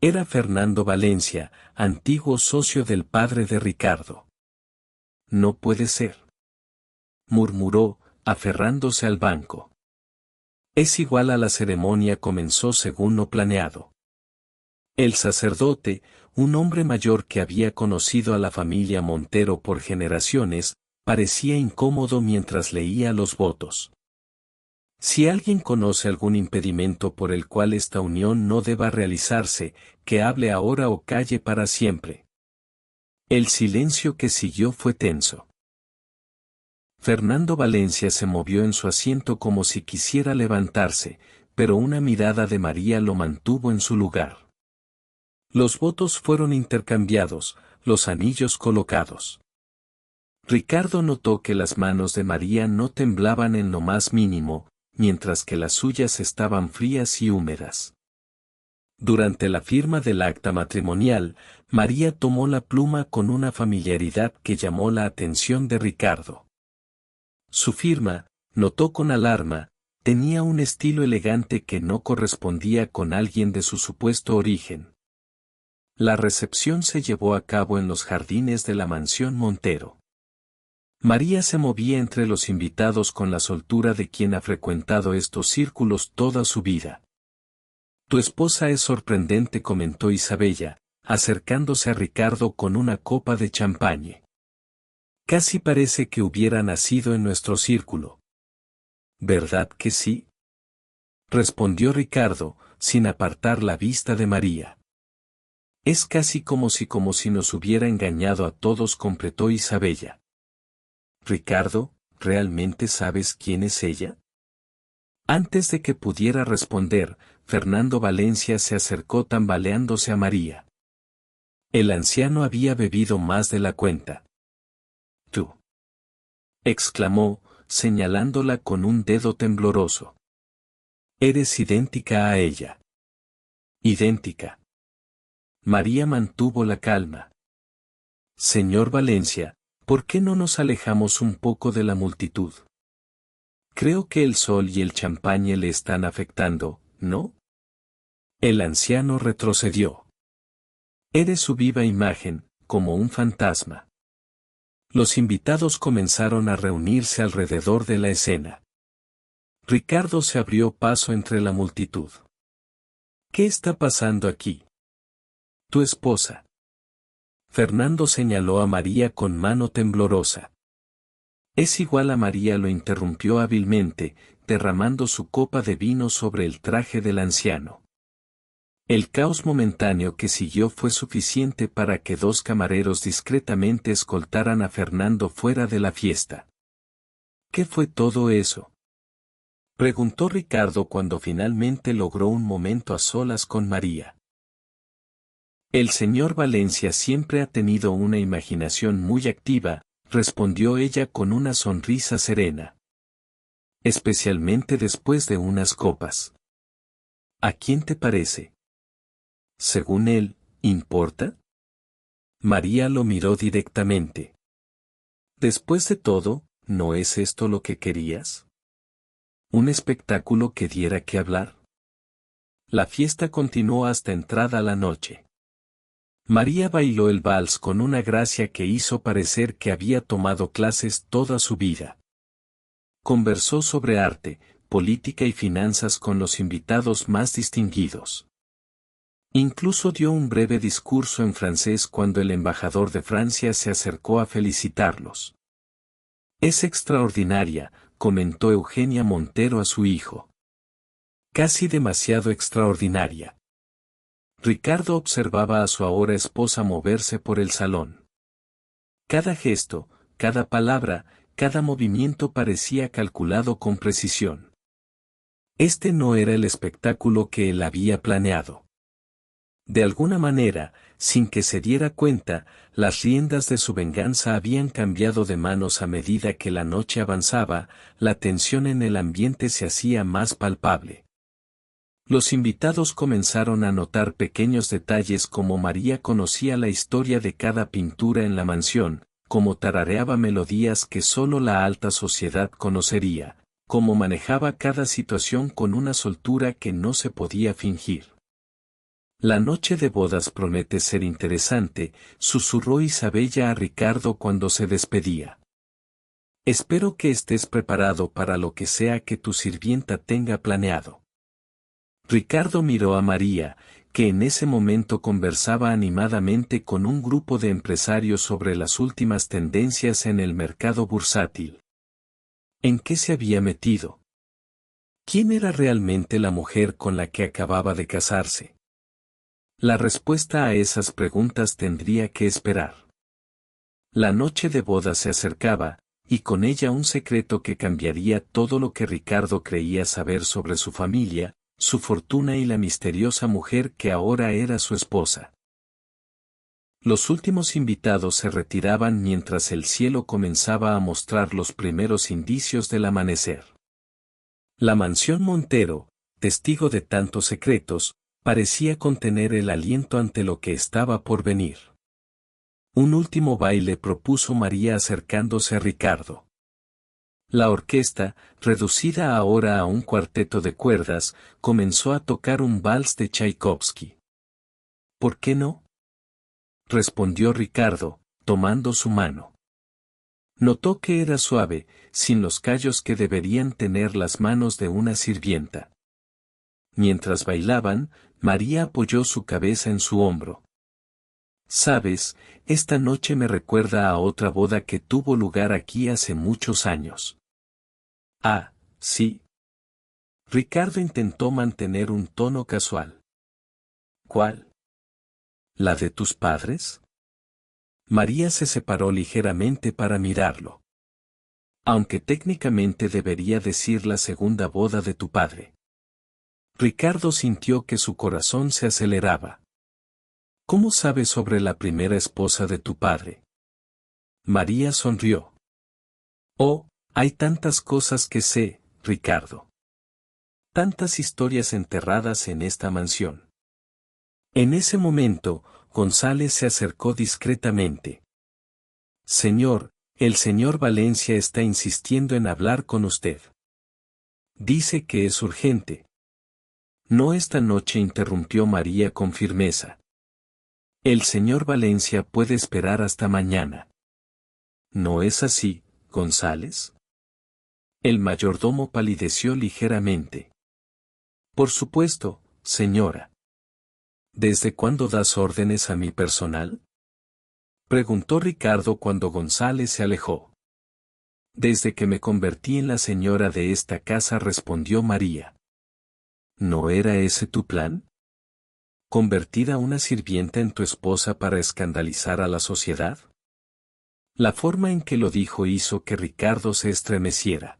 Era Fernando Valencia, antiguo socio del padre de Ricardo. No puede ser, murmuró, aferrándose al banco. Es igual a la ceremonia comenzó según lo planeado. El sacerdote, un hombre mayor que había conocido a la familia Montero por generaciones, parecía incómodo mientras leía los votos. Si alguien conoce algún impedimento por el cual esta unión no deba realizarse, que hable ahora o calle para siempre. El silencio que siguió fue tenso. Fernando Valencia se movió en su asiento como si quisiera levantarse, pero una mirada de María lo mantuvo en su lugar. Los votos fueron intercambiados, los anillos colocados. Ricardo notó que las manos de María no temblaban en lo más mínimo, mientras que las suyas estaban frías y húmedas. Durante la firma del acta matrimonial, María tomó la pluma con una familiaridad que llamó la atención de Ricardo. Su firma, notó con alarma, tenía un estilo elegante que no correspondía con alguien de su supuesto origen. La recepción se llevó a cabo en los jardines de la mansión Montero. María se movía entre los invitados con la soltura de quien ha frecuentado estos círculos toda su vida. Tu esposa es sorprendente, comentó Isabella, acercándose a Ricardo con una copa de champagne. Casi parece que hubiera nacido en nuestro círculo. ¿Verdad que sí? Respondió Ricardo, sin apartar la vista de María. Es casi como si nos hubiera engañado a todos, completó Isabella. Ricardo, ¿realmente sabes quién es ella? Antes de que pudiera responder, Fernando Valencia se acercó tambaleándose a María. El anciano había bebido más de la cuenta. Tú, exclamó, señalándola con un dedo tembloroso. Eres idéntica a ella. Idéntica. María mantuvo la calma. Señor Valencia, ¿por qué no nos alejamos un poco de la multitud? Creo que el sol y el champagne le están afectando, ¿no? El anciano retrocedió. Eres su viva imagen, como un fantasma. Los invitados comenzaron a reunirse alrededor de la escena. Ricardo se abrió paso entre la multitud. ¿Qué está pasando aquí? Tu esposa. Fernando señaló a María con mano temblorosa. Es igual a María, lo interrumpió hábilmente, derramando su copa de vino sobre el traje del anciano. El caos momentáneo que siguió fue suficiente para que dos camareros discretamente escoltaran a Fernando fuera de la fiesta. ¿Qué fue todo eso? Preguntó Ricardo cuando finalmente logró un momento a solas con María. El señor Valencia siempre ha tenido una imaginación muy activa, respondió ella con una sonrisa serena. Especialmente después de unas copas. ¿A quién te parece? Según él, ¿importa? María lo miró directamente. Después de todo, ¿no es esto lo que querías? ¿Un espectáculo que diera que hablar? La fiesta continuó hasta entrada la noche. María bailó el vals con una gracia que hizo parecer que había tomado clases toda su vida. Conversó sobre arte, política y finanzas con los invitados más distinguidos. Incluso dio un breve discurso en francés cuando el embajador de Francia se acercó a felicitarlos. Es extraordinaria, comentó Eugenia Montero a su hijo. Casi demasiado extraordinaria. Ricardo observaba a su ahora esposa moverse por el salón. Cada gesto, cada palabra, cada movimiento parecía calculado con precisión. Este no era el espectáculo que él había planeado. De alguna manera, sin que se diera cuenta, las riendas de su venganza habían cambiado de manos a medida que la noche avanzaba, la tensión en el ambiente se hacía más palpable. Los invitados comenzaron a notar pequeños detalles como María conocía la historia de cada pintura en la mansión, como tarareaba melodías que solo la alta sociedad conocería, como manejaba cada situación con una soltura que no se podía fingir. La noche de bodas promete ser interesante, susurró Isabella a Ricardo cuando se despedía. Espero que estés preparado para lo que sea que tu sirvienta tenga planeado. Ricardo miró a María, que en ese momento conversaba animadamente con un grupo de empresarios sobre las últimas tendencias en el mercado bursátil. ¿En qué se había metido? ¿Quién era realmente la mujer con la que acababa de casarse? La respuesta a esas preguntas tendría que esperar. La noche de boda se acercaba, y con ella un secreto que cambiaría todo lo que Ricardo creía saber sobre su familia, su fortuna y la misteriosa mujer que ahora era su esposa. Los últimos invitados se retiraban mientras el cielo comenzaba a mostrar los primeros indicios del amanecer. La mansión Montero, testigo de tantos secretos, parecía contener el aliento ante lo que estaba por venir. Un último baile propuso María acercándose a Ricardo. La orquesta, reducida ahora a un cuarteto de cuerdas, comenzó a tocar un vals de Tchaikovsky. ¿Por qué no? Respondió Ricardo, tomando su mano. Notó que era suave, sin los callos que deberían tener las manos de una sirvienta. Mientras bailaban, María apoyó su cabeza en su hombro. Sabes, esta noche me recuerda a otra boda que tuvo lugar aquí hace muchos años. Ah, sí. Ricardo intentó mantener un tono casual. ¿Cuál? ¿La de tus padres? María se separó ligeramente para mirarlo. Aunque técnicamente debería decir la segunda boda de tu padre. Ricardo sintió que su corazón se aceleraba. ¿Cómo sabes sobre la primera esposa de tu padre? María sonrió. Oh, hay tantas cosas que sé, Ricardo. Tantas historias enterradas en esta mansión. En ese momento, González se acercó discretamente. Señor, el señor Valencia está insistiendo en hablar con usted. Dice que es urgente. No esta noche, interrumpió María con firmeza. El señor Valencia puede esperar hasta mañana. ¿No es así, González? El mayordomo palideció ligeramente. Por supuesto, señora. ¿Desde cuándo das órdenes a mi personal? Preguntó Ricardo cuando González se alejó. Desde que me convertí en la señora de esta casa, respondió María. ¿No era ese tu plan? ¿Convertir a una sirvienta en tu esposa para escandalizar a la sociedad? La forma en que lo dijo hizo que Ricardo se estremeciera.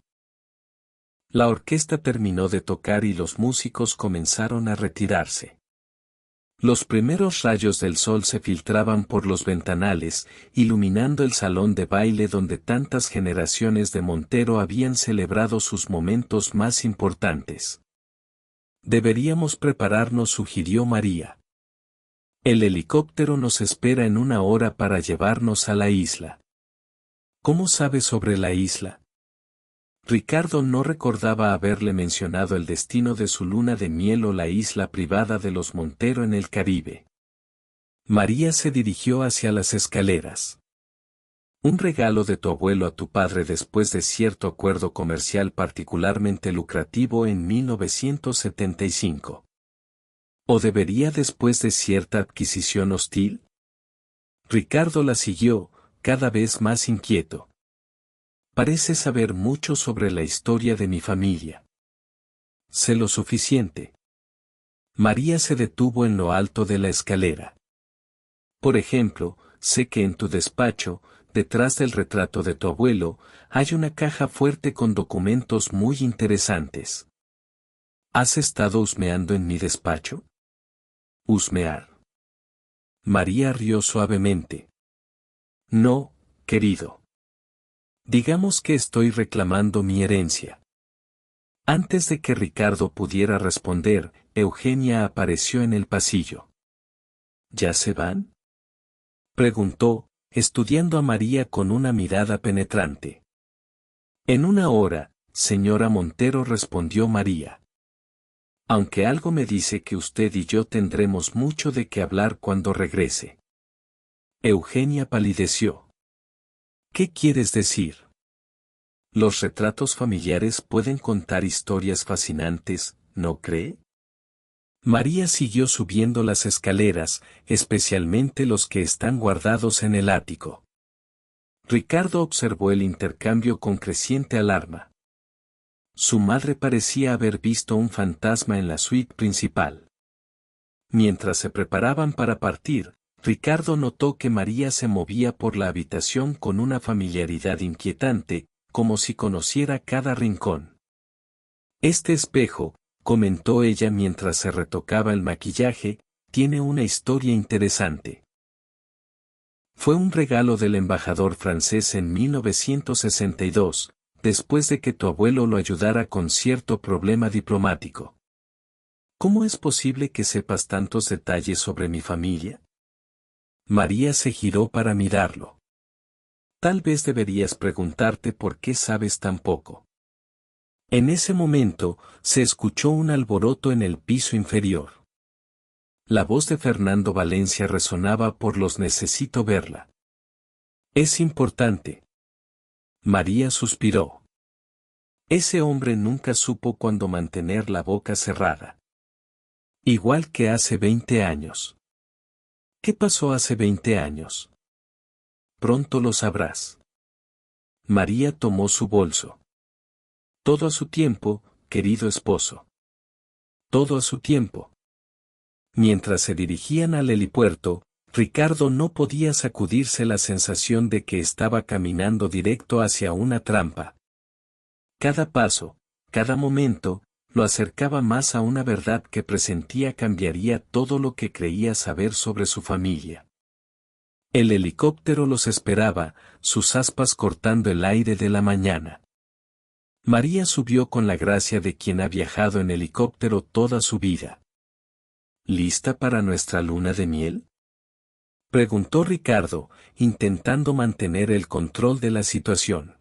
La orquesta terminó de tocar y los músicos comenzaron a retirarse. Los primeros rayos del sol se filtraban por los ventanales, iluminando el salón de baile donde tantas generaciones de Montero habían celebrado sus momentos más importantes. Deberíamos prepararnos, sugirió María. El helicóptero nos espera en 1 hora para llevarnos a la isla. ¿Cómo sabe sobre la isla? Ricardo no recordaba haberle mencionado el destino de su luna de miel o la isla privada de los Montero en el Caribe. María se dirigió hacia las escaleras. Un regalo de tu abuelo a tu padre después de cierto acuerdo comercial particularmente lucrativo en 1975. ¿O debería después de cierta adquisición hostil? Ricardo la siguió, cada vez más inquieto. Parece saber mucho sobre la historia de mi familia. Sé lo suficiente. María se detuvo en lo alto de la escalera. Por ejemplo, sé que en tu despacho, detrás del retrato de tu abuelo, hay una caja fuerte con documentos muy interesantes. ¿Has estado husmeando en mi despacho? Husmear. María rió suavemente. No, querido. Digamos que estoy reclamando mi herencia. Antes de que Ricardo pudiera responder, Eugenia apareció en el pasillo. ¿Ya se van? Preguntó, estudiando a María con una mirada penetrante. En 1 hora, señora Montero, respondió María. Aunque algo me dice que usted y yo tendremos mucho de qué hablar cuando regrese. Eugenia palideció. ¿Qué quieres decir? Los retratos familiares pueden contar historias fascinantes, ¿no cree? María siguió subiendo las escaleras, especialmente los que están guardados en el ático. Ricardo observó el intercambio con creciente alarma. Su madre parecía haber visto un fantasma en la suite principal. Mientras se preparaban para partir, Ricardo notó que María se movía por la habitación con una familiaridad inquietante, como si conociera cada rincón. Este espejo, comentó ella mientras se retocaba el maquillaje, tiene una historia interesante. Fue un regalo del embajador francés en 1962, después de que tu abuelo lo ayudara con cierto problema diplomático. ¿Cómo es posible que sepas tantos detalles sobre mi familia? María se giró para mirarlo. Tal vez deberías preguntarte por qué sabes tan poco. En ese momento, se escuchó un alboroto en el piso inferior. La voz de Fernando Valencia resonaba por los necesito verla. Es importante. María suspiró. Ese hombre nunca supo cuándo mantener la boca cerrada. Igual que hace 20 años. ¿Qué pasó hace 20 años? Pronto lo sabrás. María tomó su bolso. Todo a su tiempo, querido esposo. Todo a su tiempo. Mientras se dirigían al helipuerto, Ricardo no podía sacudirse la sensación de que estaba caminando directo hacia una trampa. Cada paso, cada momento, lo acercaba más a una verdad que presentía cambiaría todo lo que creía saber sobre su familia. El helicóptero los esperaba, sus aspas cortando el aire de la mañana. María subió con la gracia de quien ha viajado en helicóptero toda su vida. ¿Lista para nuestra luna de miel? Preguntó Ricardo, intentando mantener el control de la situación.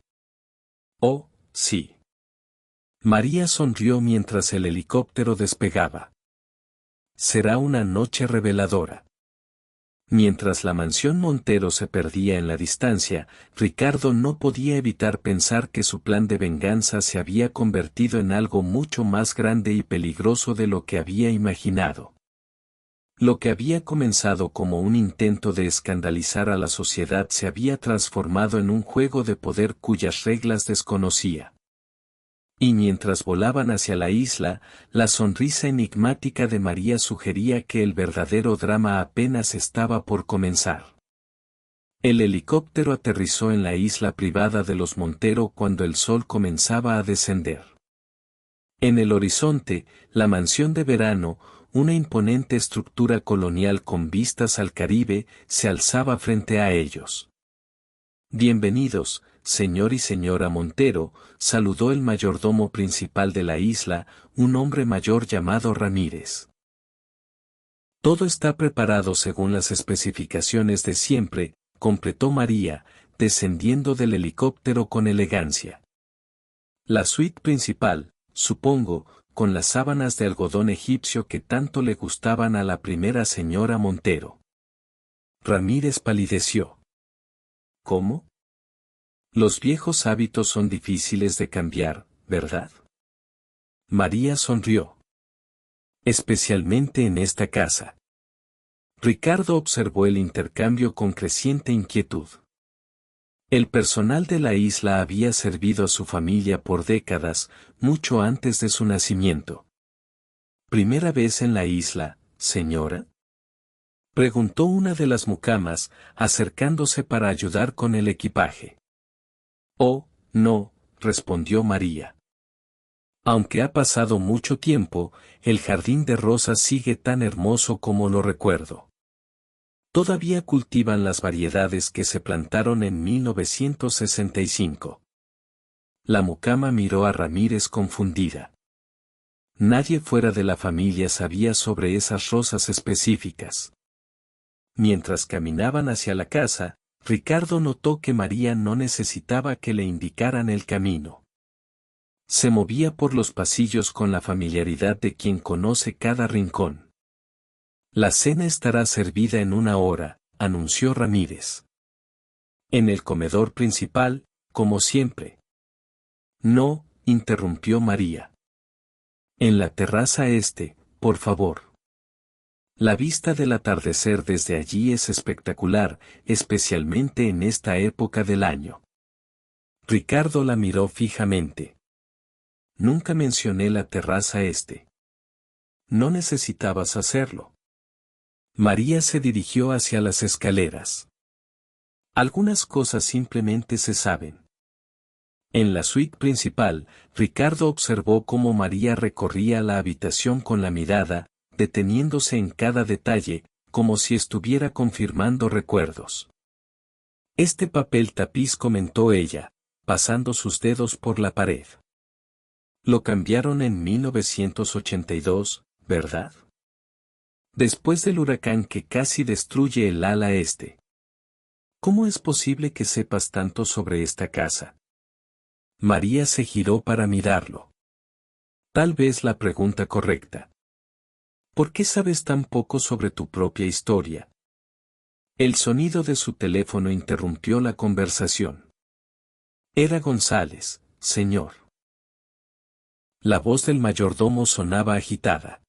Oh, sí. María sonrió mientras el helicóptero despegaba. Será una noche reveladora. Mientras la mansión Montero se perdía en la distancia, Ricardo no podía evitar pensar que su plan de venganza se había convertido en algo mucho más grande y peligroso de lo que había imaginado. Lo que había comenzado como un intento de escandalizar a la sociedad se había transformado en un juego de poder cuyas reglas desconocía. Y mientras volaban hacia la isla, la sonrisa enigmática de María sugería que el verdadero drama apenas estaba por comenzar. El helicóptero aterrizó en la isla privada de los Montero cuando el sol comenzaba a descender. En el horizonte, la mansión de verano, una imponente estructura colonial con vistas al Caribe se alzaba frente a ellos. Bienvenidos, señor y señora Montero, saludó el mayordomo principal de la isla, un hombre mayor llamado Ramírez. Todo está preparado según las especificaciones de siempre, completó María, descendiendo del helicóptero con elegancia. La suite principal, supongo, con las sábanas de algodón egipcio que tanto le gustaban a la primera señora Montero. Ramírez palideció. ¿Cómo? Los viejos hábitos son difíciles de cambiar, ¿verdad? María sonrió. Especialmente en esta casa. Ricardo observó el intercambio con creciente inquietud. El personal de la isla había servido a su familia por décadas, mucho antes de su nacimiento. ¿Primera vez en la isla, señora? Preguntó una de las mucamas, acercándose para ayudar con el equipaje. Oh, no, respondió María. Aunque ha pasado mucho tiempo, el jardín de rosas sigue tan hermoso como lo recuerdo. Todavía cultivan las variedades que se plantaron en 1965. La mucama miró a Ramírez confundida. Nadie fuera de la familia sabía sobre esas rosas específicas. Mientras caminaban hacia la casa, Ricardo notó que María no necesitaba que le indicaran el camino. Se movía por los pasillos con la familiaridad de quien conoce cada rincón. La cena estará servida en 1 hora, anunció Ramírez. En el comedor principal, como siempre. No, interrumpió María. En la terraza este, por favor. La vista del atardecer desde allí es espectacular, especialmente en esta época del año. Ricardo la miró fijamente. Nunca mencioné la terraza este. No necesitabas hacerlo. María se dirigió hacia las escaleras. Algunas cosas simplemente se saben. En la suite principal, Ricardo observó cómo María recorría la habitación con la mirada, deteniéndose en cada detalle, como si estuviera confirmando recuerdos. Este papel tapiz, comentó ella, pasando sus dedos por la pared. Lo cambiaron en 1982, ¿verdad? Después del huracán que casi destruye el ala este. ¿Cómo es posible que sepas tanto sobre esta casa? María se giró para mirarlo. Tal vez la pregunta correcta. ¿Por qué sabes tan poco sobre tu propia historia? El sonido de su teléfono interrumpió la conversación. Era González, señor. La voz del mayordomo sonaba agitada.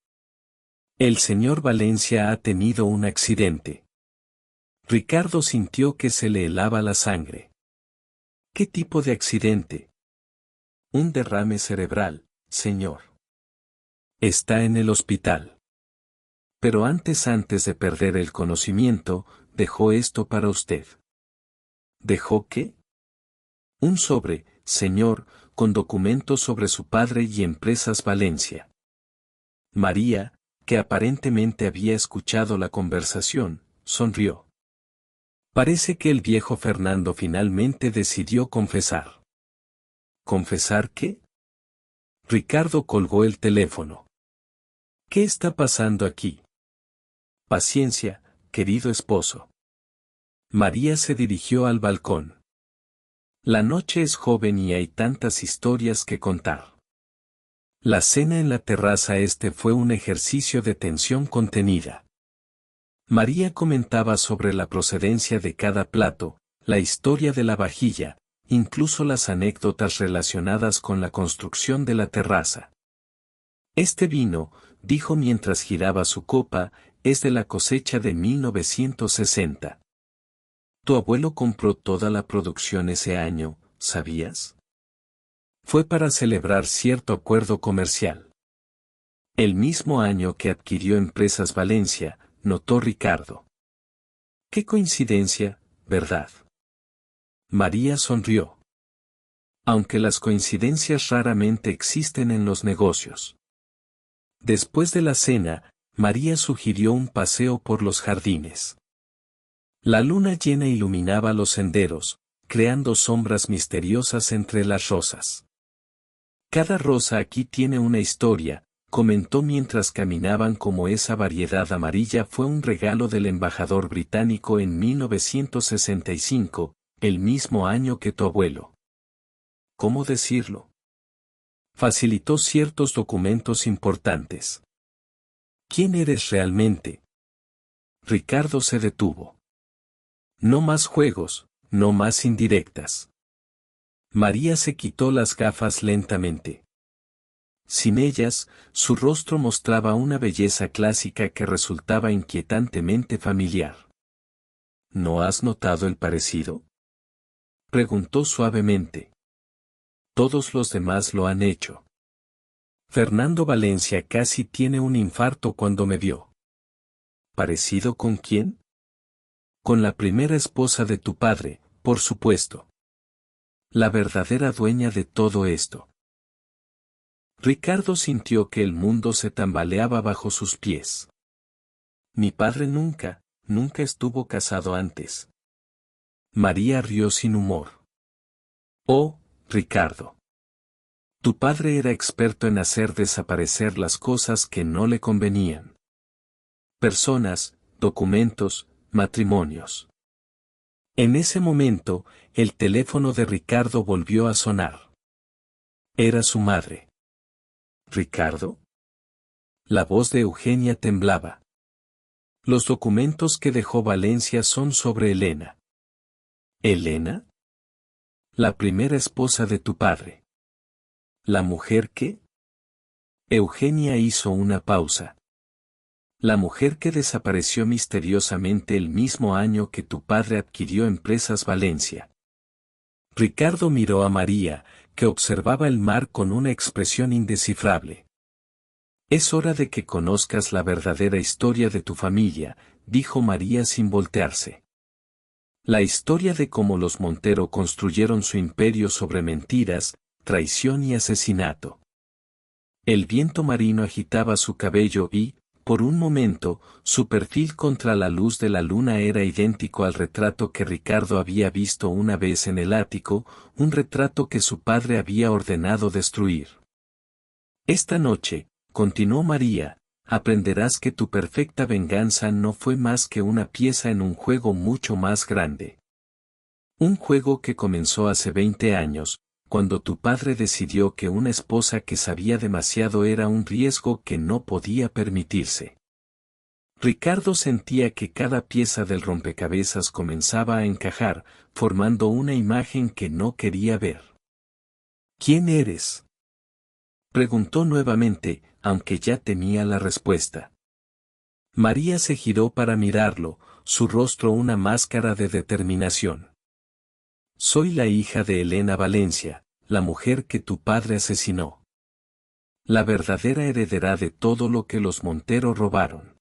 El señor Valencia ha tenido un accidente. Ricardo sintió que se le helaba la sangre. ¿Qué tipo de accidente? Un derrame cerebral, señor. Está en el hospital. Pero antes de perder el conocimiento, dejó esto para usted. ¿Dejó qué? Un sobre, señor, con documentos sobre su padre y Empresas Valencia. María, que aparentemente había escuchado la conversación, sonrió. Parece que el viejo Fernando finalmente decidió confesar. ¿Confesar qué? Ricardo colgó el teléfono. ¿Qué está pasando aquí? Paciencia, querido esposo. María se dirigió al balcón. La noche es joven y hay tantas historias que contar. La cena en la terraza este fue un ejercicio de tensión contenida. María comentaba sobre la procedencia de cada plato, la historia de la vajilla, incluso las anécdotas relacionadas con la construcción de la terraza. Este vino, dijo mientras giraba su copa, es de la cosecha de 1960. Tu abuelo compró toda la producción ese año, ¿sabías? Fue para celebrar cierto acuerdo comercial. El mismo año que adquirió Empresas Valencia, notó Ricardo. Qué coincidencia, ¿verdad? María sonrió. Aunque las coincidencias raramente existen en los negocios. Después de la cena, María sugirió un paseo por los jardines. La luna llena iluminaba los senderos, creando sombras misteriosas entre las rosas. Cada rosa aquí tiene una historia, comentó mientras caminaban, como esa variedad amarilla fue un regalo del embajador británico en 1965, el mismo año que tu abuelo. ¿Cómo decirlo? Facilitó ciertos documentos importantes. ¿Quién eres realmente? Ricardo se detuvo. No más juegos, no más indirectas. María se quitó las gafas lentamente. Sin ellas, su rostro mostraba una belleza clásica que resultaba inquietantemente familiar. ¿No has notado el parecido? Preguntó suavemente. Todos los demás lo han hecho. Fernando Valencia casi tiene un infarto cuando me vio. ¿Parecido con quién? Con la primera esposa de tu padre, por supuesto. La verdadera dueña de todo esto. Ricardo sintió que el mundo se tambaleaba bajo sus pies. Mi padre nunca estuvo casado antes. María rió sin humor. Oh, Ricardo. Tu padre era experto en hacer desaparecer las cosas que no le convenían. Personas, documentos, matrimonios. En ese momento, el teléfono de Ricardo volvió a sonar. Era su madre. ¿Ricardo? La voz de Eugenia temblaba. Los documentos que dejó Valencia son sobre Elena. ¿Elena? La primera esposa de tu padre. ¿La mujer que? Eugenia hizo una pausa. La mujer que desapareció misteriosamente el mismo año que tu padre adquirió Empresas Valencia. Ricardo miró a María, que observaba el mar con una expresión indescifrable. Es hora de que conozcas la verdadera historia de tu familia, dijo María sin voltearse. La historia de cómo los Montero construyeron su imperio sobre mentiras, traición y asesinato. El viento marino agitaba su cabello y, por un momento, su perfil contra la luz de la luna era idéntico al retrato que Ricardo había visto una vez en el ático, un retrato que su padre había ordenado destruir. Esta noche, continuó María, aprenderás que tu perfecta venganza no fue más que una pieza en un juego mucho más grande. Un juego que comenzó hace 20 años, cuando tu padre decidió que una esposa que sabía demasiado era un riesgo que no podía permitirse. Ricardo sentía que cada pieza del rompecabezas comenzaba a encajar, formando una imagen que no quería ver. ¿Quién eres? Preguntó nuevamente, aunque ya temía la respuesta. María se giró para mirarlo, su rostro una máscara de determinación. Soy la hija de Elena Valencia, la mujer que tu padre asesinó. La verdadera heredera de todo lo que los Montero robaron.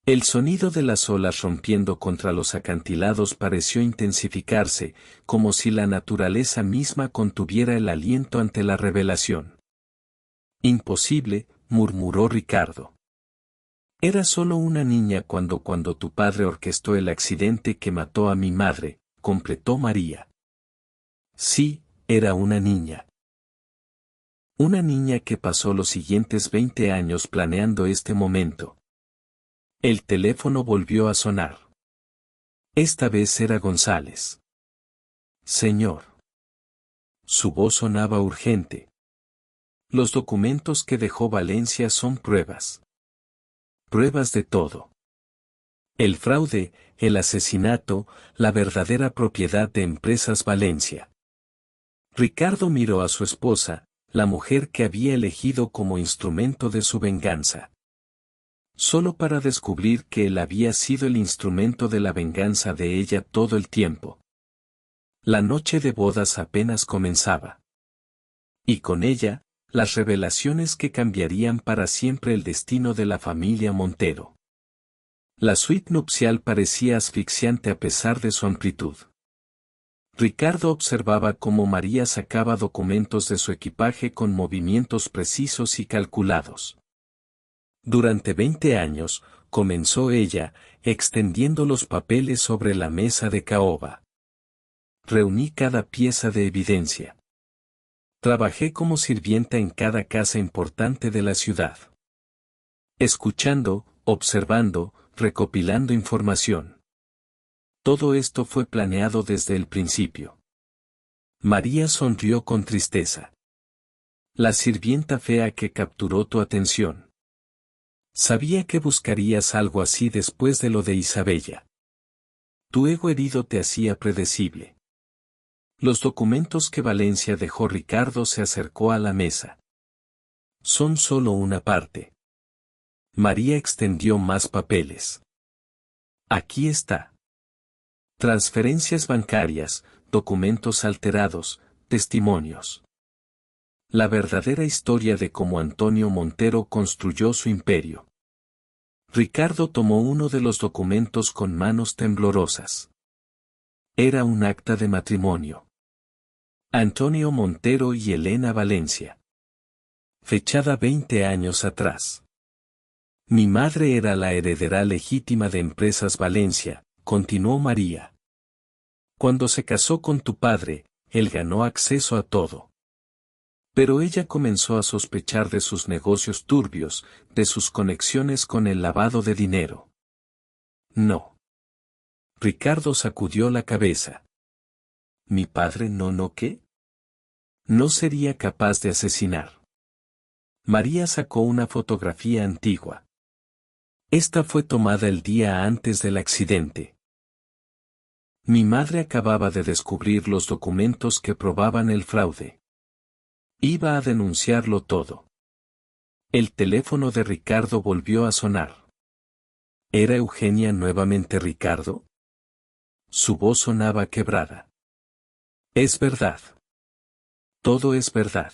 El sonido de las olas rompiendo contra los acantilados pareció intensificarse, como si la naturaleza misma contuviera el aliento ante la revelación. Imposible, murmuró Ricardo. Era solo una niña cuando tu padre orquestó el accidente que mató a mi madre, completó María. Sí, era una niña. Una niña que pasó los siguientes 20 años planeando este momento. El teléfono volvió a sonar. Esta vez era González. Señor. Su voz sonaba urgente. Los documentos que dejó Valencia son pruebas. Pruebas de todo. El fraude, el asesinato, la verdadera propiedad de Empresas Valencia. Ricardo miró a su esposa, la mujer que había elegido como instrumento de su venganza. Solo para descubrir que él había sido el instrumento de la venganza de ella todo el tiempo. La noche de bodas apenas comenzaba. Y con ella, las revelaciones que cambiarían para siempre el destino de la familia Montero. La suite nupcial parecía asfixiante a pesar de su amplitud. Ricardo observaba cómo María sacaba documentos de su equipaje con movimientos precisos y calculados. Durante 20 años, comenzó ella, extendiendo los papeles sobre la mesa de caoba. Reuní cada pieza de evidencia. Trabajé como sirvienta en cada casa importante de la ciudad. Escuchando, observando, recopilando información. Todo esto fue planeado desde el principio. María sonrió con tristeza. La sirvienta fea que capturó tu atención. Sabía que buscarías algo así después de lo de Isabella. Tu ego herido te hacía predecible. Los documentos que Valencia dejó. Ricardo se acercó a la mesa. Son solo una parte. María extendió más papeles. Aquí está. Transferencias bancarias, documentos alterados, testimonios. La verdadera historia de cómo Antonio Montero construyó su imperio. Ricardo tomó uno de los documentos con manos temblorosas. Era un acta de matrimonio. Antonio Montero y Elena Valencia. Fechada 20 años atrás. Mi madre era la heredera legítima de Empresas Valencia, continuó María. Cuando se casó con tu padre, él ganó acceso a todo. Pero ella comenzó a sospechar de sus negocios turbios, de sus conexiones con el lavado de dinero. No. Ricardo sacudió la cabeza. ¿Mi padre no qué? No sería capaz de asesinar. María sacó una fotografía antigua. Esta fue tomada el día antes del accidente. Mi madre acababa de descubrir los documentos que probaban el fraude. Iba a denunciarlo todo. El teléfono de Ricardo volvió a sonar. ¿Era Eugenia nuevamente Ricardo? Su voz sonaba quebrada. Es verdad. Todo es verdad.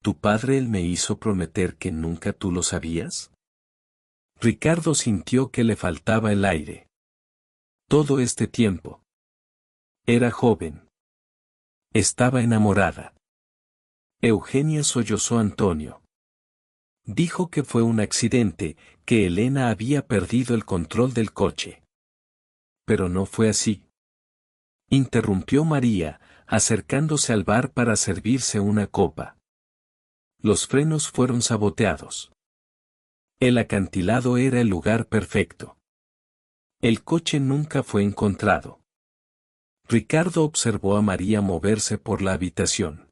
¿Tu padre él me hizo prometer que nunca tú lo sabías? Ricardo sintió que le faltaba el aire. Todo este tiempo. Era joven. Estaba enamorada. Eugenia sollozó Antonio. Dijo que fue un accidente, que Elena había perdido el control del coche. Pero no fue así. Interrumpió María, acercándose al bar para servirse una copa. Los frenos fueron saboteados. El acantilado era el lugar perfecto. El coche nunca fue encontrado. Ricardo observó a María moverse por la habitación.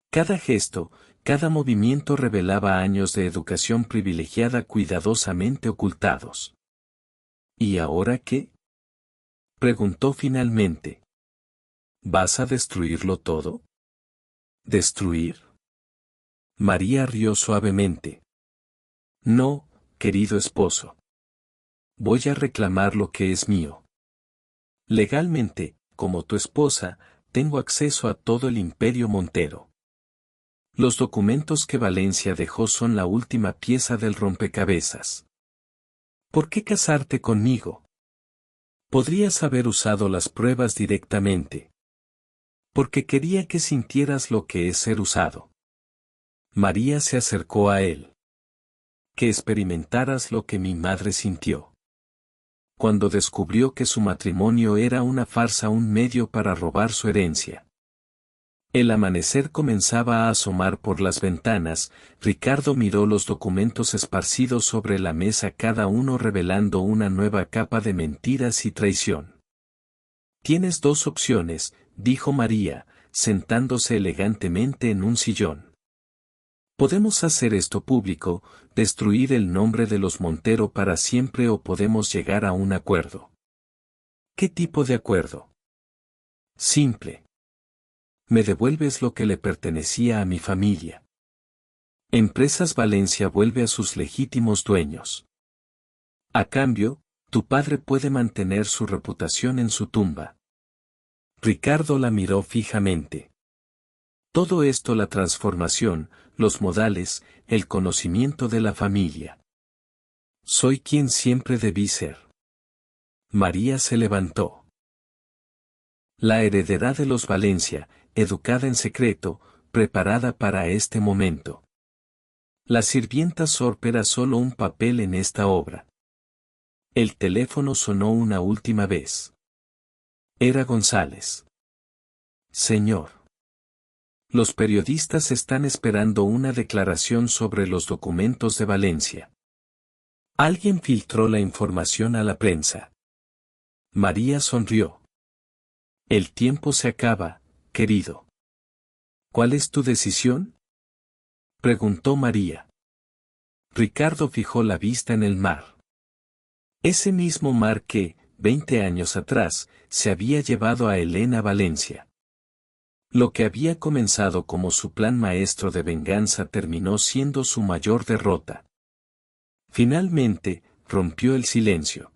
Cada gesto, cada movimiento revelaba años de educación privilegiada cuidadosamente ocultados. ¿Y ahora qué? Preguntó finalmente. ¿Vas a destruirlo todo? ¿Destruir? María rió suavemente. No, querido esposo. Voy a reclamar lo que es mío. Legalmente, como tu esposa, tengo acceso a todo el Imperio Montero. Los documentos que Valencia dejó son la última pieza del rompecabezas. ¿Por qué casarte conmigo? Podrías haber usado las pruebas directamente. Porque quería que sintieras lo que es ser usado. María se acercó a él. Que experimentaras lo que mi madre sintió. Cuando descubrió que su matrimonio era una farsa, un medio para robar su herencia. El amanecer comenzaba a asomar por las ventanas. Ricardo miró los documentos esparcidos sobre la mesa, cada uno revelando una nueva capa de mentiras y traición. Tienes dos opciones, dijo María, sentándose elegantemente en un sillón. Podemos hacer esto público, destruir el nombre de los Montero para siempre, o podemos llegar a un acuerdo. ¿Qué tipo de acuerdo? Simple. Me devuelves lo que le pertenecía a mi familia. Empresas Valencia vuelve a sus legítimos dueños. A cambio, tu padre puede mantener su reputación en su tumba. Ricardo la miró fijamente. Todo esto, la transformación, los modales, el conocimiento de la familia. Soy quien siempre debí ser. María se levantó. La heredera de los Valencia, educada en secreto, preparada para este momento. La sirvienta Sorp era solo un papel en esta obra. El teléfono sonó una última vez. Era González. Señor. Los periodistas están esperando una declaración sobre los documentos de Valencia. Alguien filtró la información a la prensa. María sonrió. El tiempo se acaba, querido. ¿Cuál es tu decisión? Preguntó María. Ricardo fijó la vista en el mar. Ese mismo mar que, 20 años atrás, se había llevado a Elena a Valencia. Lo que había comenzado como su plan maestro de venganza terminó siendo su mayor derrota. Finalmente, rompió el silencio.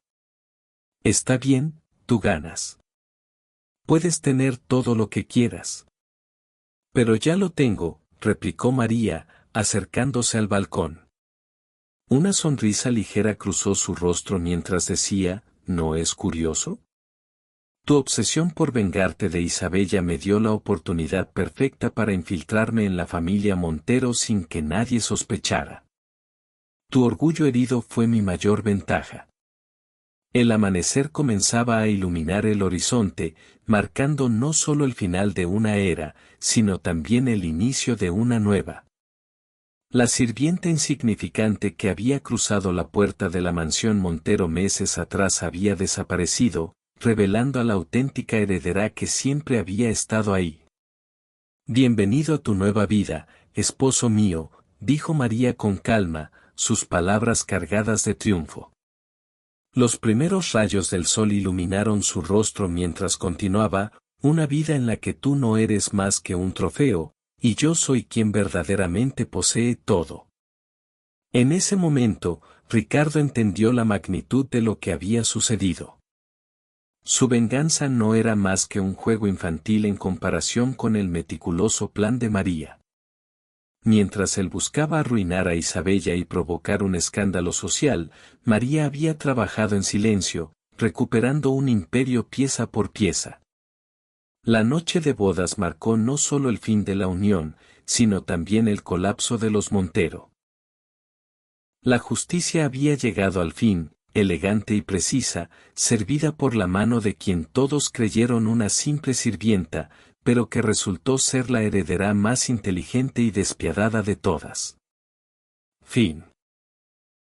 Está bien, tú ganas. Puedes tener todo lo que quieras. Pero ya lo tengo, replicó María, acercándose al balcón. Una sonrisa ligera cruzó su rostro mientras decía, ¿no es curioso? Tu obsesión por vengarte de Isabella me dio la oportunidad perfecta para infiltrarme en la familia Montero sin que nadie sospechara. Tu orgullo herido fue mi mayor ventaja. El amanecer comenzaba a iluminar el horizonte, marcando no solo el final de una era, sino también el inicio de una nueva. La sirvienta insignificante que había cruzado la puerta de la mansión Montero meses atrás había desaparecido, revelando a la auténtica heredera que siempre había estado ahí. Bienvenido a tu nueva vida, esposo mío, dijo María con calma, sus palabras cargadas de triunfo. Los primeros rayos del sol iluminaron su rostro mientras continuaba, una vida en la que tú no eres más que un trofeo, y yo soy quien verdaderamente posee todo. En ese momento, Ricardo entendió la magnitud de lo que había sucedido. Su venganza no era más que un juego infantil en comparación con el meticuloso plan de María. Mientras él buscaba arruinar a Isabella y provocar un escándalo social, María había trabajado en silencio, recuperando un imperio pieza por pieza. La noche de bodas marcó no solo el fin de la unión, sino también el colapso de los Montero. La justicia había llegado al fin, elegante y precisa, servida por la mano de quien todos creyeron una simple sirvienta, pero que resultó ser la heredera más inteligente y despiadada de todas. Fin.